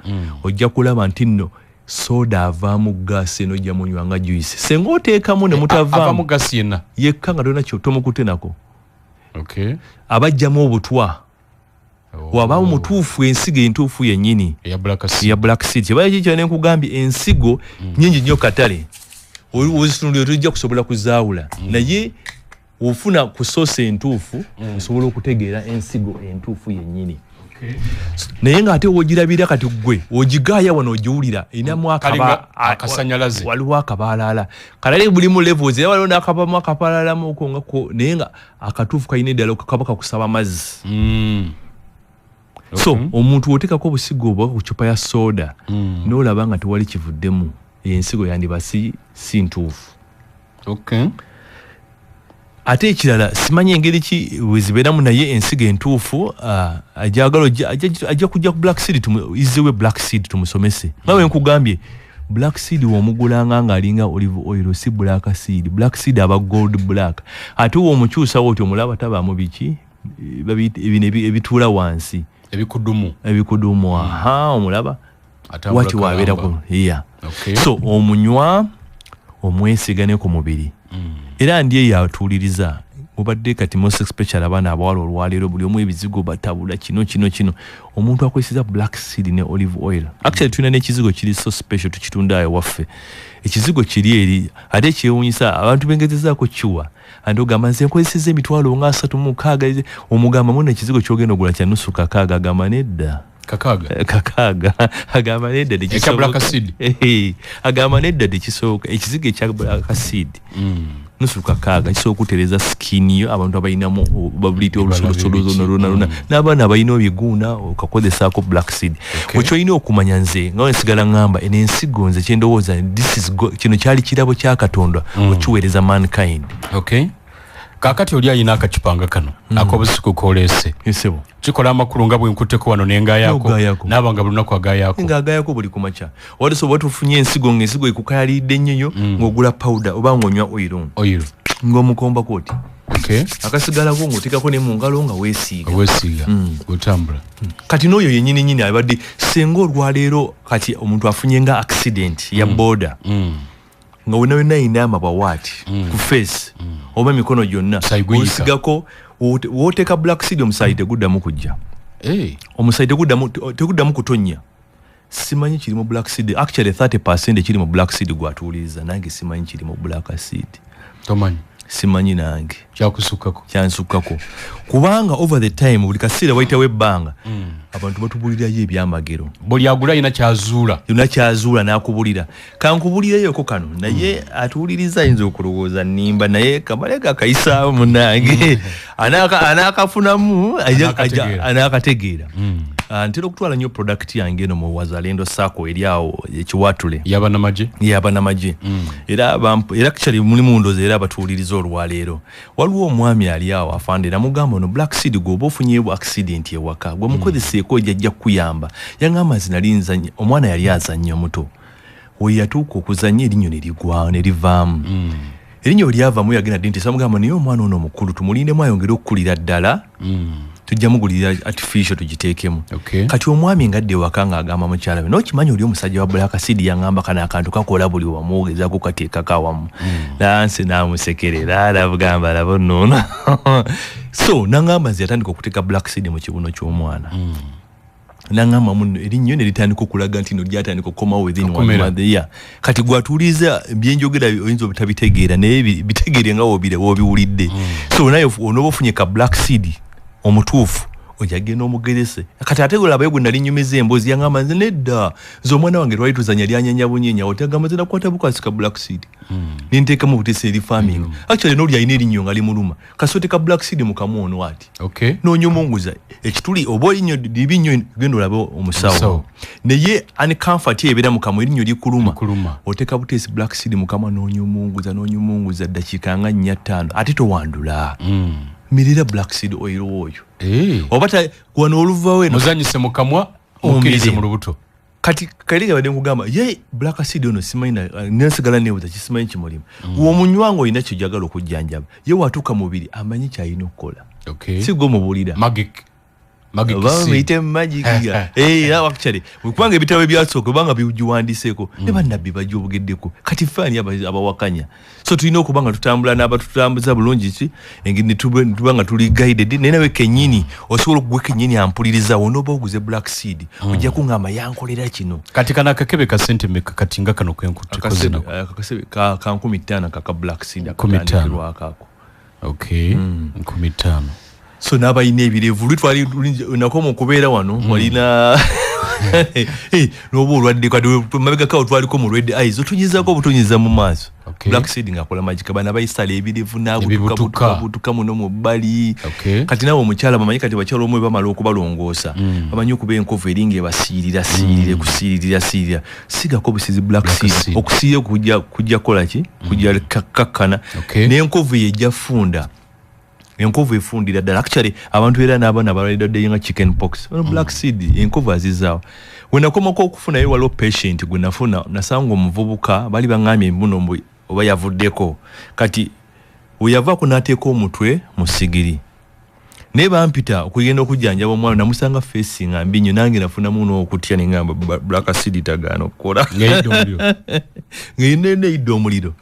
ojja kulaba nti nno soda avaamu gaasi eno ojja munywa nga juice senga oteekamu ne mutavaamu gaasi yenna yekka nga tolina ky'otomukute nako abajjamu obutwa wabaamu mutuufu ensigo entuufu yennyini ya black seed kyebaekikyo ne nkugambye ensigo nnyingi nnyo katale ozitunulire tojja kusobola kuzaawula naye ofuna ku soose entuufu osobola okutegeera ensigo entuufu yennyini. Naye nga ate wogirabira kati gwe ogigaaya wano ogiwulira erinamu akasanyalaze waliwo akabaalaala kalale bulimu levels era waliwo n'akabamu akabaalaalamu okongako naye nga akatuufu kalina eddala kaba kakusaba mazzi. So omuntu oteekako obusigo obwa ku cupa ya soda n'olaba nga tewali kivuddemu ensigo yandiba si ntuufu. Ate ekirala simanyi engeri ki wezibeeramu naye ensigo entuufu ajja kujja ku black seed izewe black seed tumusomese nga we nkugambye black seed w'omugulanga ng'alinga olive oil si black seed black seed aba gold black ate w'omukyusawo oti omulaba tabaamu biki ebituula wansi ebikudumu omulaba wati wabeera ku so omunywa omwesigane ku mubiri era ndi eyo atuuliriza mubadde kati most special abaana abawala olwaleero buli omu ebizigo batabula kino omuntu akozeseza black seed ne olive oil actually tulina n'ekizigo kiri so special tukitunda ayo waffe ekizigo kiri eri ate ekyewuunyisa abantu bengezezaako kiwa andi ogamba nze nkozeseza emitwalo nga 36 omugamba muno ekizigo kyogenda ogula kya nusu kakaaga agamba nedda kakaaga agamba nedda agamba nedda tekisooka ekizigo ekya black seed nusu kakaaga kisobola okutereza skin yo abantu abalinamu babuliti olusolosolo n'abaana abalina ebiguuna okakozesaako black seed wekyolina okumanya nze nga wensigala ngamba ensigo nze kyendowooza kino kyali kirabo kya Katonda okiweereza mankind. Kakati oli alina akakipanga kano ak'obusigo koleese kikola amakulu nga bwe nkutteko wano n'engaayako n'abanga buli lunaku agaayako buli kumakya watufunye ensigo ng'ensigo ekukayalidde nnyo ng'ogula powder oba ng'onywa oil ng'omukomba koti. Okay. Akasigala ko ngotekako ne mu ngalo nga weesiiga. Gutambula. Kati n'oyo yennyini nnyini abadde senga olwaleero kati omuntu afunye nga accident ya boda. Nga wena ina amabawaati ku face oba mikono gyonna osigako woteeka black seed omusayi teguddamu kujja. Omusayi teguddamu kutonya. Simanyi kiri mu black seed, actually 30% kiri mu black seed gwatuuliza, nange simanyi kiri mu black seed. Tomanyi? Simanyi nange. Kyansukako. Kubanga over the time buli kaseera wayitawo ebbanga abantu batubulirayo ebyamagero. Buli agula ina kyazuula n'akubulira. Kankubulirayoko kano naye atuuliriza ayinza okulowooza nnimba naye kabalega kayisaawo munnange anaakafunamu anaakategeera. Ntera okutwala nnyo product yange eno mu Wazalendo Sacco eri awo ekiwatule y'abanamagye era actually mulimu ndoozi era abatuuliriza olwaleero. Waliwo omwami ali awo afande namugamba ono black seed gwoba ofunyeewo accident ewaka gwe mukozeseeko ejjajja kukuyamba. Yaŋŋamba nti nali nzanya omwana yali azannya omuto we yatuuka okuzannya erinnyo ne ligwawo ne livaamu. Erinnyo bwe lyavaamu yagenda dentist amugamba naye omwana ono omukulu tumulindemu ayongere okukulira ddala tujja mugulira artificial tugiteekemu. Kati omwami ngadde ewaka ng'agamba mukyala we n'okimanyi oli omusajja wa black seed yaŋŋamba kano akantu kakola buli wamu ogezaako kateekako awamu. Nansi n'amusekerera alabugamba alaba nnono. So naŋŋamba nze yatandika okuteeka black seed mu kibuno ky'omwana. Naŋŋamba muno erinnyo ne litandika okulaga nti no lyatandika okukomawo within 1 month. Kati gwatuuliza byenjogera oyinza obutabitegeera naye bitegeere nga wobiwulidde. So naye onooba ofunye ka black seed omutuufu ojagenda omugerese. Kati ate gwe labayo gwe nali nnyumiza emboozi yaŋŋamba nze nedda nze omwana wange twali tuzanya lyanyanya bunyenya otagamba nze nakwata bukasi ka black seed ninteekamu obutesi eri farming. Actually n'oli alina erinnyo nga limuluma kasote ka black seed mu kamu ono ati n'onyomunguza ekituli oba erinnyo libi nnyo genda olabe omusawo naye uncomfort ebeera mu kamu erinnyo likuluma oteeka butesi black seed mu kamu n'onyomunguza ddakiika nga 4-5 ate towandula. Mirira black seed oil oyo. Obata wano oluvawe muzanyise mukamwa okirize mu lubuto. Kati kaliga bade nkugamba ye black seed ono simanyi nasigala nebuza kisimanyi kimulimu. Uwo munywango ina kijagalo okujjanjaba. Ye watuka mubiri amanyi kyayina okukola. Sigo mubulira. Magic magic ya actually kubanga ebitabo byasooka kubanga bijuwandiseeko ne bannabbi bajobugeddeko kati fani abawakanya. So tulina okubanga tutambula n'abatutambuza bulungi ki engini tubanga tuli guided nenawe kenyini osobola okugwa kenyini ampuliriza wonoba oguze black seed ojja kungamba yankolera kino. Kati kana kakebe ka sente meka kati nga kano kwenkutukozina kakasebe ka 15 kaka black seed akatandikirwa akako. 15. So n'abalina ebirevu lutwali nakoma okubeera wano walina n'oba olwadde mabega kawo twaliko mu red eyes otunyizaako obutonyiza mu maaso. Black seed ng'akola magika bana bayisala ebirevu n'abutuka muno mu bbali. Kati nawe omukyala bamanyi kati bakyala omwe bamala okubalongoosa bamanyi okuba enkovu eringa ebasiirira kusiirira sigako busizi black seed okusiirira kujja kola ki kujja kakkana n'enkovu yejja funda. Enkovu efundira ddala actually abantu era n'abaana balwadde ddala nga chicken pox black seed enkovu azizaawo. Wenakomako okufuna ye waliwo patient gwe nafuna nasanga omuvubuka bali baŋŋambye muno oba yavuddeko kati weyavaako n'ateeka omutwe mu sigiri naye bampita okugenda okujjanjaba omwana namusanga face nga mbi nnyo nange nafunamu n'okutya ne ngamba black seed tagaana okukola ng'eyidde omuliro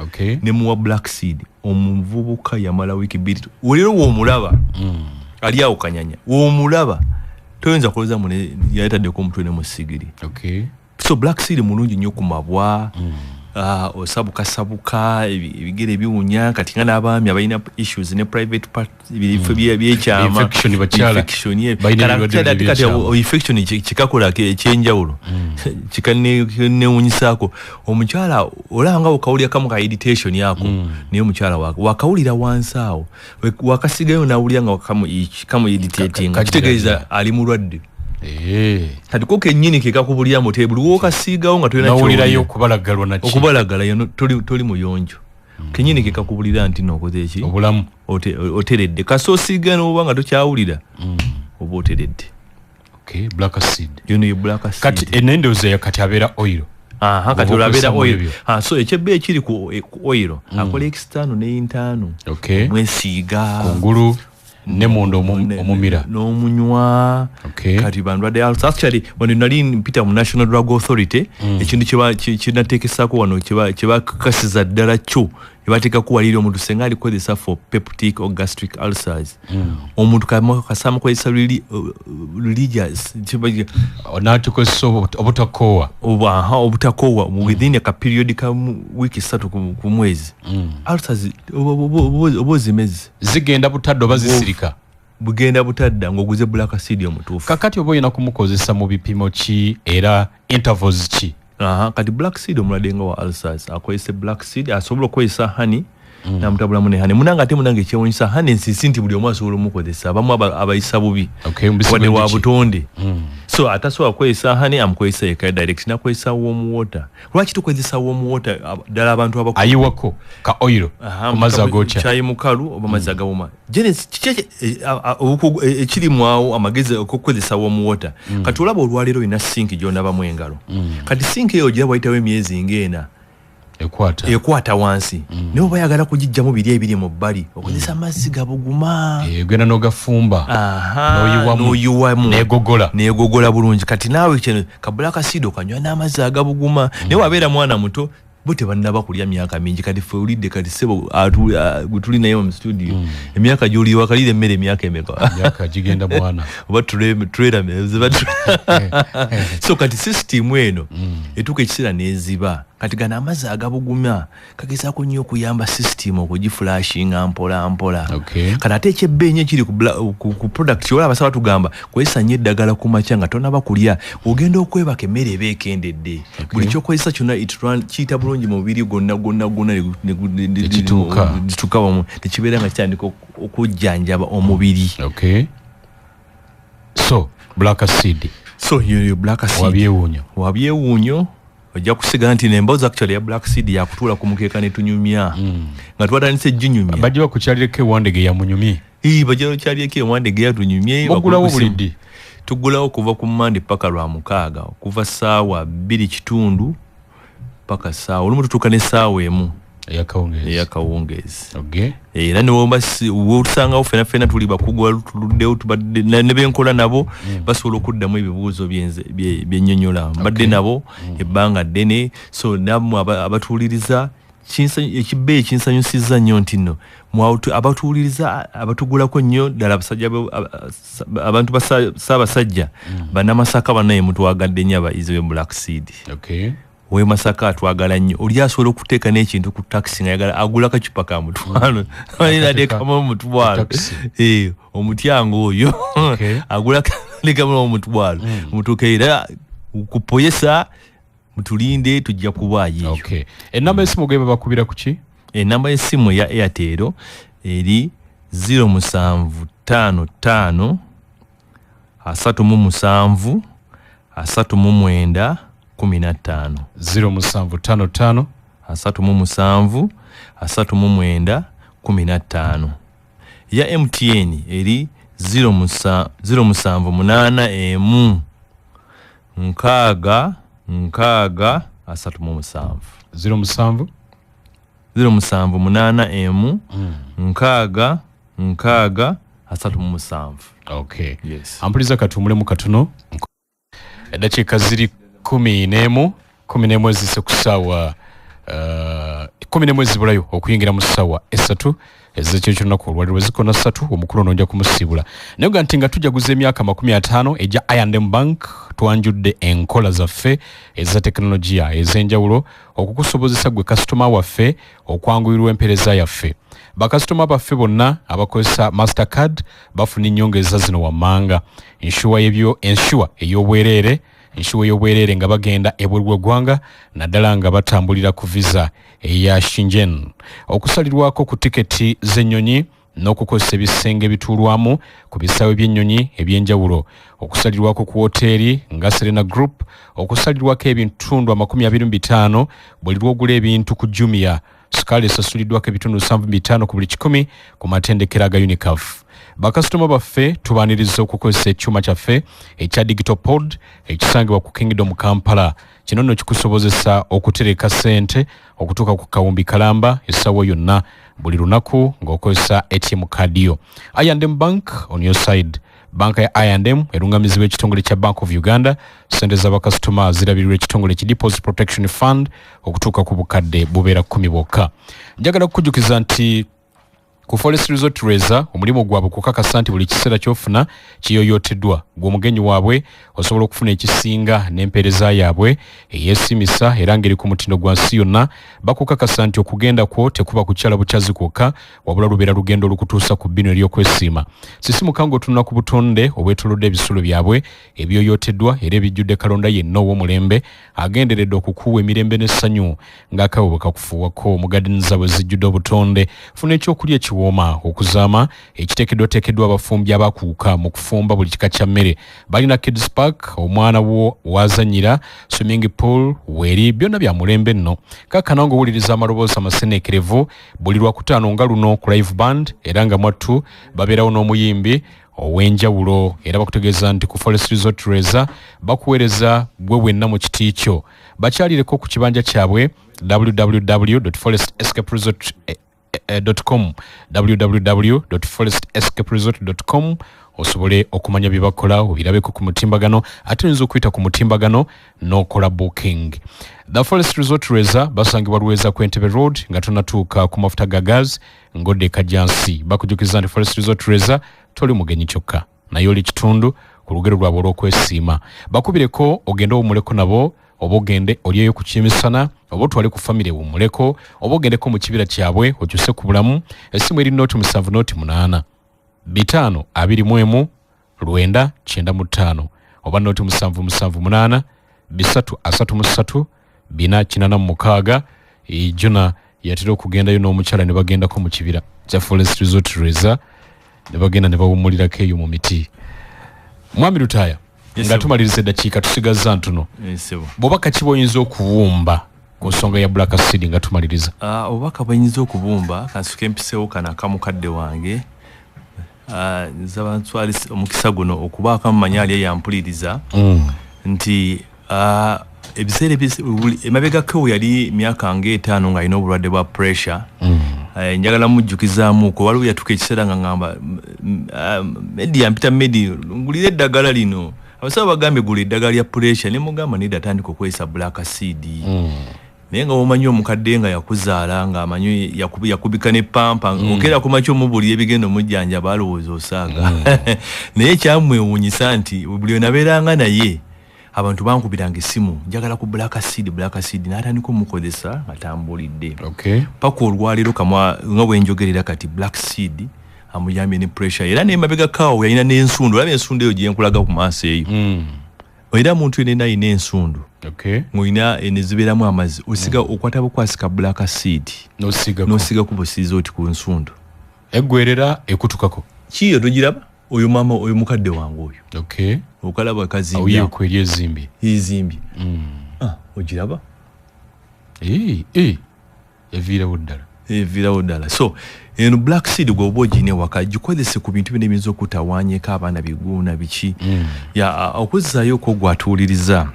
ne muwa black seed. Omuvubuka yamala wiiki 2 olero woomulaba ali awo kanyanya woomulaba toyinza kuloza mune yayitaddeko omutwe ne mu sigiri. So black seed mulungi nnyo ku mabwa osabukasabuka ebigere biwunya kati nga n'abaami abalina issues ne private part byekyama infection kikakola ekyenjawulo kikanewunyisaako omukyala olanga okawulira kamu ka irritation yako naye omukyala wakawulira wansi awo wakasigayo nawulira nga kamu irritating kitegeeza ali mulwadde. Kati ko kennyini kekakubulira mu tebulu wokasiigawo nga tolina nawulirayo okubalaggalwa naki okubalagala toli muyonjo kennyini kekakubulira nti nokoze eki obulamu oteredde kasoosiiga n'oba nga tokyawulira oba oteredde. Black seed you know black seed kati enendooza yakati abeera oil kati olabera oil so ekyebbe ekiri ku oil akola external ne internal mwesiiga kungulu ne munda omumira n'omunywa kati bandwadde actually when nali mpita mu National Drug Authority ekintu kinateekesako wano kyebakakasiza ddala kyo ebateeka kuwalira omuntu senga alikozesa for peptic or gastric ulcers omuntu kasama kozesa religious onatukozesa obutakoowa within a period ka wiki 3 ku mwezi ulcers obozimezi zigenda butadde oba zisirika bugenda butadda ng'oguze black acid omutuufu kakati oba olina kumukozesa mu bipimo ki era intervals ki kati black seed omulwadde nga wa ulcers akozesa black seed asobola okukozesa honey namutabulamu ne honey munanga ate munanga ekyewunyisa honey nsisi nti buli omu asobola omukozesa abamu abayisa bubi wadde wa butonde so atasobola kukozesa honey amukozesa eka direct nakozesa warm water lwaki tukozesa warm water ddala abantu abakulu ayiwako ka oil ku mazzi agokya kyayi mukalu oba mazzi agawoma ekirimu awo amagezi okukozesa warm water kati olaba olwaleero olina sinki gy'onabamu engalo kati sinki eyo gira wayitawo emyezi ng'ena ekwata wansi naye oba yagala kugijjamu biri ebiri mu bbali okozesa amazzi gabuguma genda n'ogafumba n'oyiwamu negogola bulungi kati naawe kino kabulaka acid okanywa n'amazzi agabuguma naye wabeera mwana muto bo tebannaba kulya myaka mingi kati ffe olidde kati sebo tuli naye mu studio emyaka gy'oli wakalira emmere emyaka emeka myaka gigenda mwana oba so kati system eno etuuka ekiseera neziba kati gana amazzi agabuguma kagezaako nnyo okuyamba system okugiflashinga mpola mpola kati ate ekyebbenyi ekiri ku product kyola abasaba tugamba kozesa nnyo eddagala ku makya nga tonaba kulya ogenda okwebaka emmere eba ekendedde buli kyokozesa kyonna kiyita bulungi mu mubiri gwonna gituuka wamu tekibeera nga kitandika okujjanjaba omubiri so black acid so yo black acid wabyewuunyo ojja kusiga nti nembozi actually ya black seed yakutuula ku mukeeka ne tunyumya nga twatandise ginyumya bajja kukyalireko ewandege ya munyumi bajja kukyalireko ewandege ya tunyumye bagulawo buliddi tugulawo kuva ku Monday paka lwa mukaaga kuva saawa 2:00 paka saawa olumu tutuuka ne saawa emu eyakawungeezi era newotusangawo fena tuli bakugwa tuluddewo ne benkola nabo basobola okuddamu ebibuuzo byennyonnyola mbadde nabo ebbanga ddene so nammwe abatuwuliriza ekibbeeyi kinsanyusizza nnyo nti nno abatuwuliriza abatugulako nnyo ddala abasajja abantu basaabasajja bannamasaka bannaye mutwagadde nnyo abayizi be black seed we Masaka atwagala nnyo oli asobola okuteeka n'ekintu ku taxi nga yagala agula kacupa ka mutwalo nateekamu omutwalo omutyango oyo agula nekamu omutwalo mutuuka era kupoyesa mutulinde tujja kubaayo enamba y'essimu gwe babakubira ku ki enamba y'essimu ya Airtel eri 0755 37 39 15 0755 37 39 ya MTN eri 078 nkaaga 37 07 078 nkaaga 37 yes ampuliza katumulemu katono eddakiika ziri 11 ezise ku ssaawa 11 ezibulayo okuyingira mu ssaawa 3 ezekyo lunaku olwali lwezikona 3 omukulu onojja kumusiibula naye ga nti nga tujaguza emyaka 50 ejja I&M Bank twanjudde enkola zaffe eza tekinologiya ez'enjawulo okukusobozesa gwe kasitoma waffe okwanguyirwa empeereza yaffe bakasitoma baffe bonna abakozesa Mastercard bafuna ennyongeza zino wammanga enshuwa ey'obwereere nga bagenda ebweru w'eggwanga naddala nga batambulira ku visa eya Shingen okusalirwako ku tiketi z'ennyonyi n'okukozesa ebisenge ebituulwamu ku bisaawe by'ennyonyi eby'enjawulo okusalirwako ku woteeri nga Serena Group okusalirwako ebitundu 25 buli lw'ogula ebintu ku Jumia sukaali esasuliddwako ebitundu 75 ku buli 100 ku matendekero aga Unicaf bakasitoma baffe tubaaniriza okukozesa ekyuma kyaffe ekya digital pod ekisangibwa ku Kingdom Kampala. Kino nno kikusobozesa okutereka ssente okutuuka ku kawumbi kalamba essaawa yonna buli lunaku ng'okozesa ATM card yo. I&M Bank on your side. Banka ya I&M erungamizibwa ekitongole kya Bank of Uganda. Ssente z'abakasitoma zirabirirwa ekitongole ki Deposit Protection Fund okutuuka ku bukadde bubeera 10 bwokka. Njagala kukujjukiza nti ku Forest Resort Reza omulimu gwabwe kukakasa nti buli kiseera kyofuna kiyoyoteddwa gw'omugenyi waabwe osobola okufuna ekisinga n'empeereza yaabwe eyeesimisa era ngeri ku mutindo gwa nsi yonna bakukakasa nti okugenda kwo tekuba kukyala bukyazi kwokka wabula lubeera lugendo olukutuusa ku bbino ery'okwesiima. Sisimuka ng'otunula ku butonde obwetolodde ebisulo byabwe ebyoyoteddwa era ebijjudde Kalonda yenna ow'omulembe agenderedde okukuwa emirembe n'essanyu ng'akawe bwe kakufuuwako mugadiniza bwe zijjudde obutonde. Funa ekyokulya ekiwooma okuzaama ekiteekeddwateekeddwa abafumbi abakuuka mu kufumba buli kika kya mmere. Balina Kids Park omwana wo wazanyira, swimming pool weri, byonna bya mulembe nno. Kaakana ng'owuliriza amaloboozi amaseneekerevu buli Lwakutaano nga luno ku live band era nga mwattu babeerawo n'omuyimbi ow'enjawulo era bakutegeeza nti ku Forest Resort Reza bakuweereza gwe wenna mu kiti kyo. Bakyalireko ku kibanja kyabwe www.forestescaperesort.com www.forestescaperesort.com osobole okumanya bye bakola obirabeko ku mutimbagano ate oyinza okuyita ku mutimbagano n'okola booking. The Forest Resort Reza basangibwa Luweza ku Entebbe Road nga tonatuuka ku mafuta ga gas ngodde Kajjansi. Bakujjukiza nti Forest Resort Reza toli mugenyi kyokka naye oli kitundu ku lugero lwabwe olw'okwesiima. Bakubireko ogende owummuleko nabo oba ogende olyeyo ku kyemisana oba otwale ku famire wummuleko oba ogendeko mu kibira kyabwe okyuse ku bulamu. Essimu eri noti 7 noti 8 5 21 995 oba noti 778 333 486. Jona yatera okugendayo n'omukyala ne bagendako mu kibira kya Forest Resort Reza ne bagenda ne bawummulirako eyo mu miti. Mwami Lutaya nga tumaliriza eddakiika tusigazza ntono. Bubaka ki bw'oyinza okuwumba ku nsonga ya Black Seed nga tumaliriza? Obubaka bw'oyinza okubumba kansuke empiseewo kana kamukadde wange nzaba ntwali omukisa guno okubaako amanya ali eyampuliriza nti ebiseera emabegako yali myaka nga 5 ng'alina obulwadde bwa pressure. Njagala mujjukizaamu ko waliwo yatuka ekiseera nga ngamba medi yampita medi ngulira eddagala lino abasawo bagambe gula eddagala lya pressure ne mugamba nedda atandika okwesa Black Seed. Naye nga womanyi omukadde nga yakuzaala nga amanyi yakubika ne pampa okera ku makyo mubuli ebigendo mujjanja balowooza osaaga. Naye kyamwewuunyisa nti buli nabeeranga naye abantu bankubiranga essimu njagala ku Black Seed n'atandika omukozesa atambulidde. Paka olwaliro kamwa nga bwenjogerera kati Black Seed amuyambye ne pressure era n'emabega kawo yalina n'ensundu. Olaba ensundu eyo gye nkulaga ku maaso eyo. Era muntu yenna alina ensundu ng'olina enezibeeramu amazzi osiga okwata bukwasika Black Seed n'osiga ku busiizi oti ku nsundu eggwerera ekutukako. Kiyo togiraba oyo mama oyo mukadde wange oyo okalaba kazimbya kweri ezimbye ogiraba eviirawo ddala. So eno Black Seed gwoba ogine waka gikozese ku bintu bino ebiyinza okutawaanyeko abaana biguuna biki okuzzaayo ko gwatuuliriza.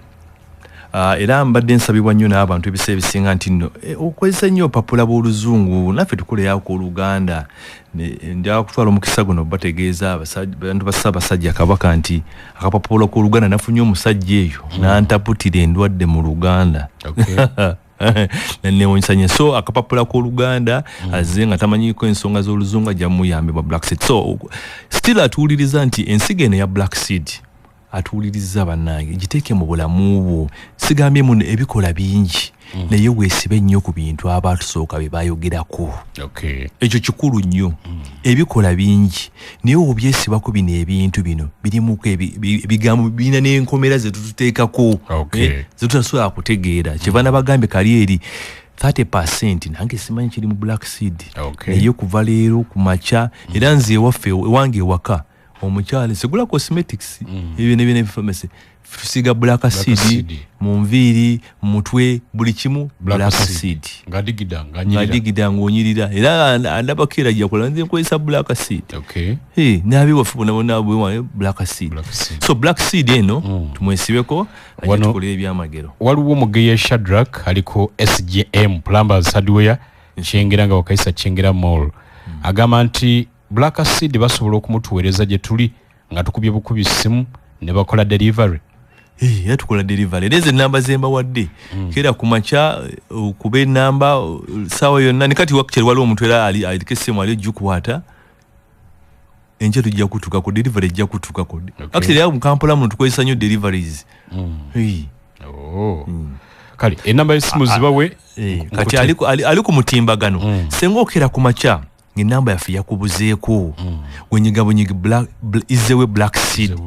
Era mbadde nsabibwa nnyo n'abantu ebiseera ebisinga nti nno okozesa nnyo opapula b'oluzungu naffe tukoleyako oluganda. Njagala kutwala omukisa guno bategeeza abantu bassa abasajja Kabaka nti akapapula k'oluganda nafunye omusajja eyo n'antaputira endwadde mu Luganda. Newuunyisa. So akapapula k'oluganda azze nga tamanyiiko ensonga z'oluzungu ajja muyambibwa Black Seed. So still atuuliriza nti ensigo eno ya Black Seed atuuliriza bannange giteeke mu bulamu bwo. Sigambye muno ebikola bingi naye weesibe nnyo ku bintu abatusooka bye bayogerako. Ekyo kikulu nnyo. Ebikola bingi naye obyesibako bino ebintu bino birimuko ebigambo birina n'enkomera ze tututeekako ze tutasobola kutegeera. Kyeva nabagambye kali eri 30% nange simanyi kiri mu Black Seed naye kuva leero ku makya era nze ewaffe ewange ewaka omukyala segula cosmetics ebyo ne pharmacy tusiga black seed mu nviiri mutwe buli kimu black seed ngadigida ngonyirira era andabakira yakola nze nkozesa black seed nabi wafu bona bwe black seed so black seed eno tumwesibeko ajitukola ebyamagero waliwo omugeya Shadrack aliko SGM Plumbers Hardware Kyengera nga wakaisa Kyengera Mall agamba nti black seed basobola okumutuweereza gye tuli nga tukubye bukubi simu ne bakola delivery yatukola delivery leze namba zemba wadde kera kumacha kube namba sawa yonna nikati wakati wali omuntu era alikesemu ali jukuwata enje tujja kutuka ko delivery jja kutuka ko actually ya Kampala muntu tukozesa nnyo deliveries kali enamba esimu zibawe kati aliko mutimbagano sengo okera kumacha nginamba yafu yakubuzeeko wenyigabonyiga black izewe black seed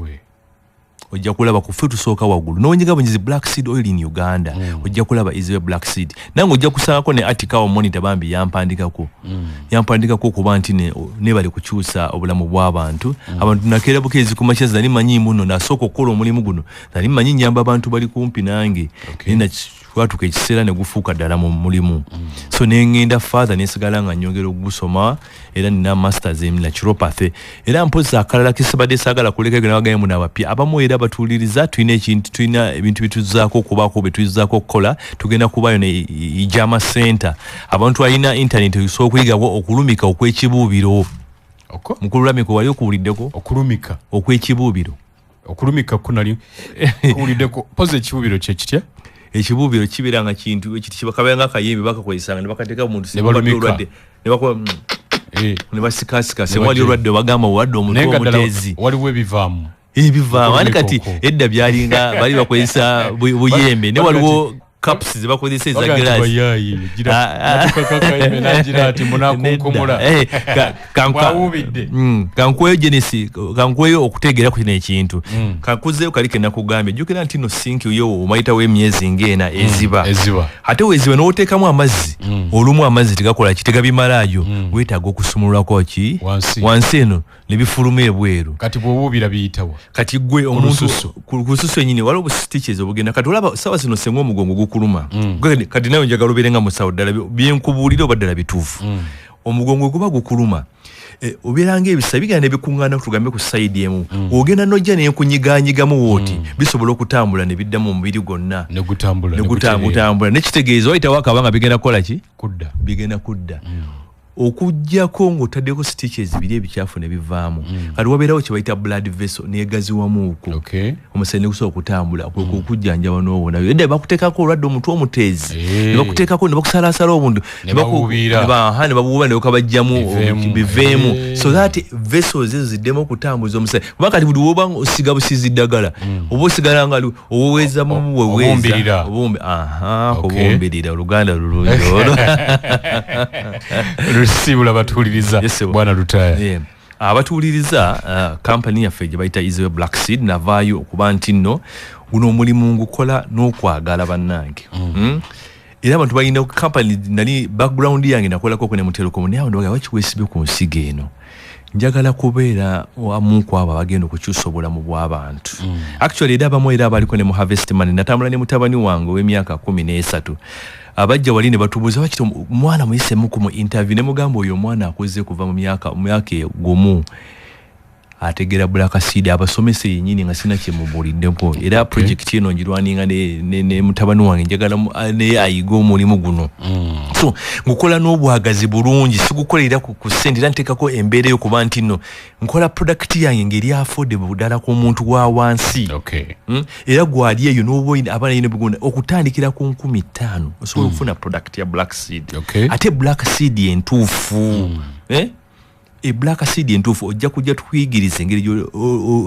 ojja kulaba ku ffe tusooka waggulu n'onyigabonyizi black seed oil in Uganda ojja kulaba izewe black seed nange ojja kusangako ne article wa monitor bambi yampandikako kuba nti ne bali kukyusa obulamu bw'abantu abantu nakeera bukeezi ku makya zali manyi muno nasooka okukola omulimu guno zali manyi nyamba abantu bali kumpi nange nina twatuka ekiseera ne gufuuka ddala mu mulimu so nengenda father nesigala nga nyongera okugusoma era nina masters in naturopathy era mpoza akalala kisabadde saagala kuleka gena bagaye mu nabapya abamu era batuliriza tulina ebintu bituzaako okubaako betuyizzaako okukola tugenda kubayo ne ijama center abantu alina internet osobola okuyigako okulumika okwekibuubiro mukululamiiko wali okuwuliddeko okwekibuubiro okulumika kunali kuwuliddeko poza ekibuubiro kyekitya ekibuubiro kibeera nga kintu ekiti kibakabeera nga akayembe bakakozesanga ne bakateeka omuntu ne basikasika sewali olwadde bagamba wadde omuntu omutezi waliwo ebivaamu ani kati edda byalinga bali bakozesa buyembe ne waliwo cups zibakozesa eza glass kankweyo genesi kankweyo okutegeera ku kino ekintu kankuzeeyo kali ke nakugambye jjukira nti no sinki yo omayitawo emyezi ng'ena eziba ate weeziba n'oteekamu amazzi olumu amazzi tegakola ki tegabimalaayo weetaaga okusumululako ki wansi eno ne bifuluma ebweru kati bw'obuubira biyitawa kati gwe omuntu ku lususu ennyini waliwo stitches obugenda kati olaba sawa zino senga omugongo gukuluma kati nawe njagala obeere nga musawo ddala byenkubuulira oba ddala bituufu omugongo guba gukuluma obeera ng'ebisa bigenda ne bikuŋŋaana tugambe ku sayidi emu ogenda n'ojja nenkunyiganyigamu wooti bisobola okutambula ne biddamu omubiri gwonna ne gutambula nekitegeeza wayitawo akabanga bigenda kukola ki bigenda kudda okujjako ng'otaddeko stitches biri ebikyafu ne bivaamu kati wabeerawo kye bayita blood vessel neegaziwamuuku omusaayi ne gusobola okutambula okujjanjaba n'owonayo edda bakuteekako olwadde omutwe omuteezi ne bakuteekako ne bakusalaasala obuntu ne babuuba ne bakabajjamu biveemu so that vessels ezo ziddemu okutambuza omusaayi kuba kati buli woba osiga busizi ddagala oba osigala nga oweweezamu weweeza obumbirira oluganda lulungi olwo sibula batuuliriza bwana Lutaya abatuuliriza kampani yaffe gye bayita Izewe Black Seed navaayo okuba nti nno guno omulimu ngukola n'okwagala bannange era abantu balina kampani nali background yange nakolako ne mu Telecom naye abantu bagamba kiweesibye ku nsigo eno njagala kubeera wamu kwabo abagenda okukyusa obulamu bw'abantu actually era abamu era abaliko ne mu Harvest Money natambula ne mutabani wange w'emyaka 13 abajja wali ne batubuuza wakiti mwana muyisemu ku mu interview ne mugamba oyo omwana akoze kuva mu myaka gumu ategera Black Seed abasomese yennyini nga sina kye mubuuliddeko era project eno njirwaninga ne mutabani wange njagala ne ayiga omulimu guno so ngukola n'obwagazi bulungi sigukolera ku ssente era nteekako embeera yokuba nti nno nkola product yange ngeri affordable ddala ku muntu wa wansi era gwali eyo n'oba abaana yine bugunda okutandikira ku 15,000 osobola okufuna product ya Black Seed ate Black Seed entuufu Black Seed entuufu ojja kujja tukuyigiriza engeri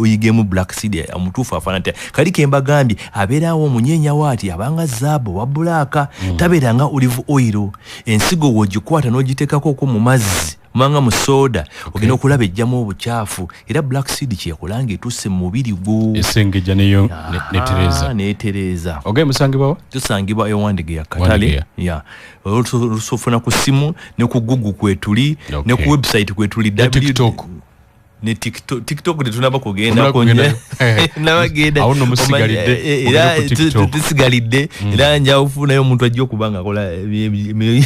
oyigemu Black Seed omutuufu afaana ntya kali ke mbagambye abeerawo omunyeenya waati abanga zaabu wa bbulaaka tabeeranga olive oil ensigo w'ogikwata n'ogiteekako mu mazzi manga mu soda ogenda okulaba ejjamu obukyafu era Black Seed kyekolanga etuuse mu mubiri gwo esengejja neyo neetereza musangibwa tusangibwa ewandige ya Katale lusofuna ku simu ne ku Google kwetuli ne ku website kwetuli TikTok ne TikTok tunaba kugenda konye nabagenda awo no musigalide tusigalide era nja ufuna yo muntu ajjo kubanga kola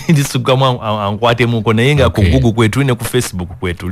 ndisukamu ankwate muko naye nga ku Google kwetu ne ku Facebook kwetu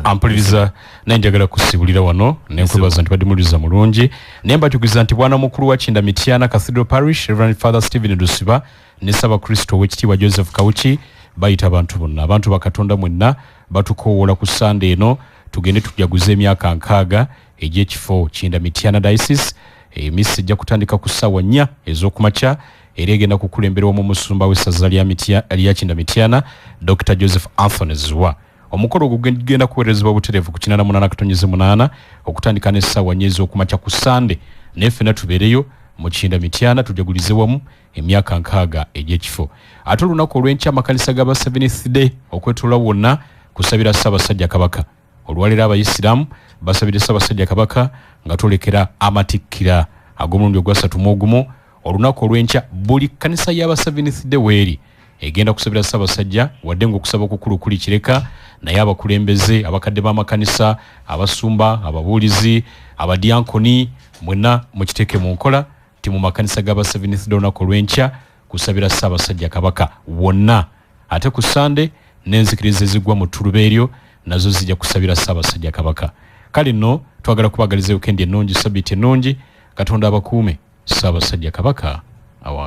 ampuliriza nanjagala kusibulira wano nenkubaza nti badimuliza mulungi nemba tukiza nti bwana mukuru wa Kinda Mityana Cathedral Parish Reverend Father Stephen Dusiba ne Saba Kristo wekitiibwa Joseph Kawuki bayita abantu bonna abantu bakatonda mwenna batukoowola ku Sunday eno tugende tujaguza emyaka 6 egyekifo Kinda Mityana Diocese emisi ejja kutandika ku ssaawa 4 ez'okumakya era egenda kukulemberwa mu musumba w'essaza lya Kinda Mityana Dr. Joseph Anthony Zwa. Omukolo gugenda kuweerezebwa butereevu ku 88 okutandika n'essaawa 4 ez'okumakya ku Sunday nefena tubeereyo mu Kinda Mityana tujagulize wamu emyaka 6 egyekifo. Ate olunaku olw'enkya amakanisa g'aba Seventh Day okwetula wonna kusabira Ssaabasajja Kabaka. Olwalero abayisiraamu basabira Ssaabasajja Kabaka nga tolekera amatikkira ag'omulundi ogwa 31 olunaku olw'enkya buli kanisa y'aba Seventh Day weeri egenda kusabira Ssaabasajja wadde ng'okusaba okukulu kuli kireka naye abakulembeze abakadde b'amakanisa abasumba ababuulizi abadyankoni mwenna mukiteeke mu nkola ti mu makanisa g'aba Seventh Day olunaku olw'enkya kusabira Ssaabasajja Kabaka wonna. Ate ku Sunday n'enzikiriza ezigwa mu Tulubeeryo nazo zijja kusabira Ssaabasajja Kabaka. Kale nno twagala kubagaliza weekend ennungi, sabbiiti ennungi, Katonda abakuume. Ssaabasajja Kabaka awa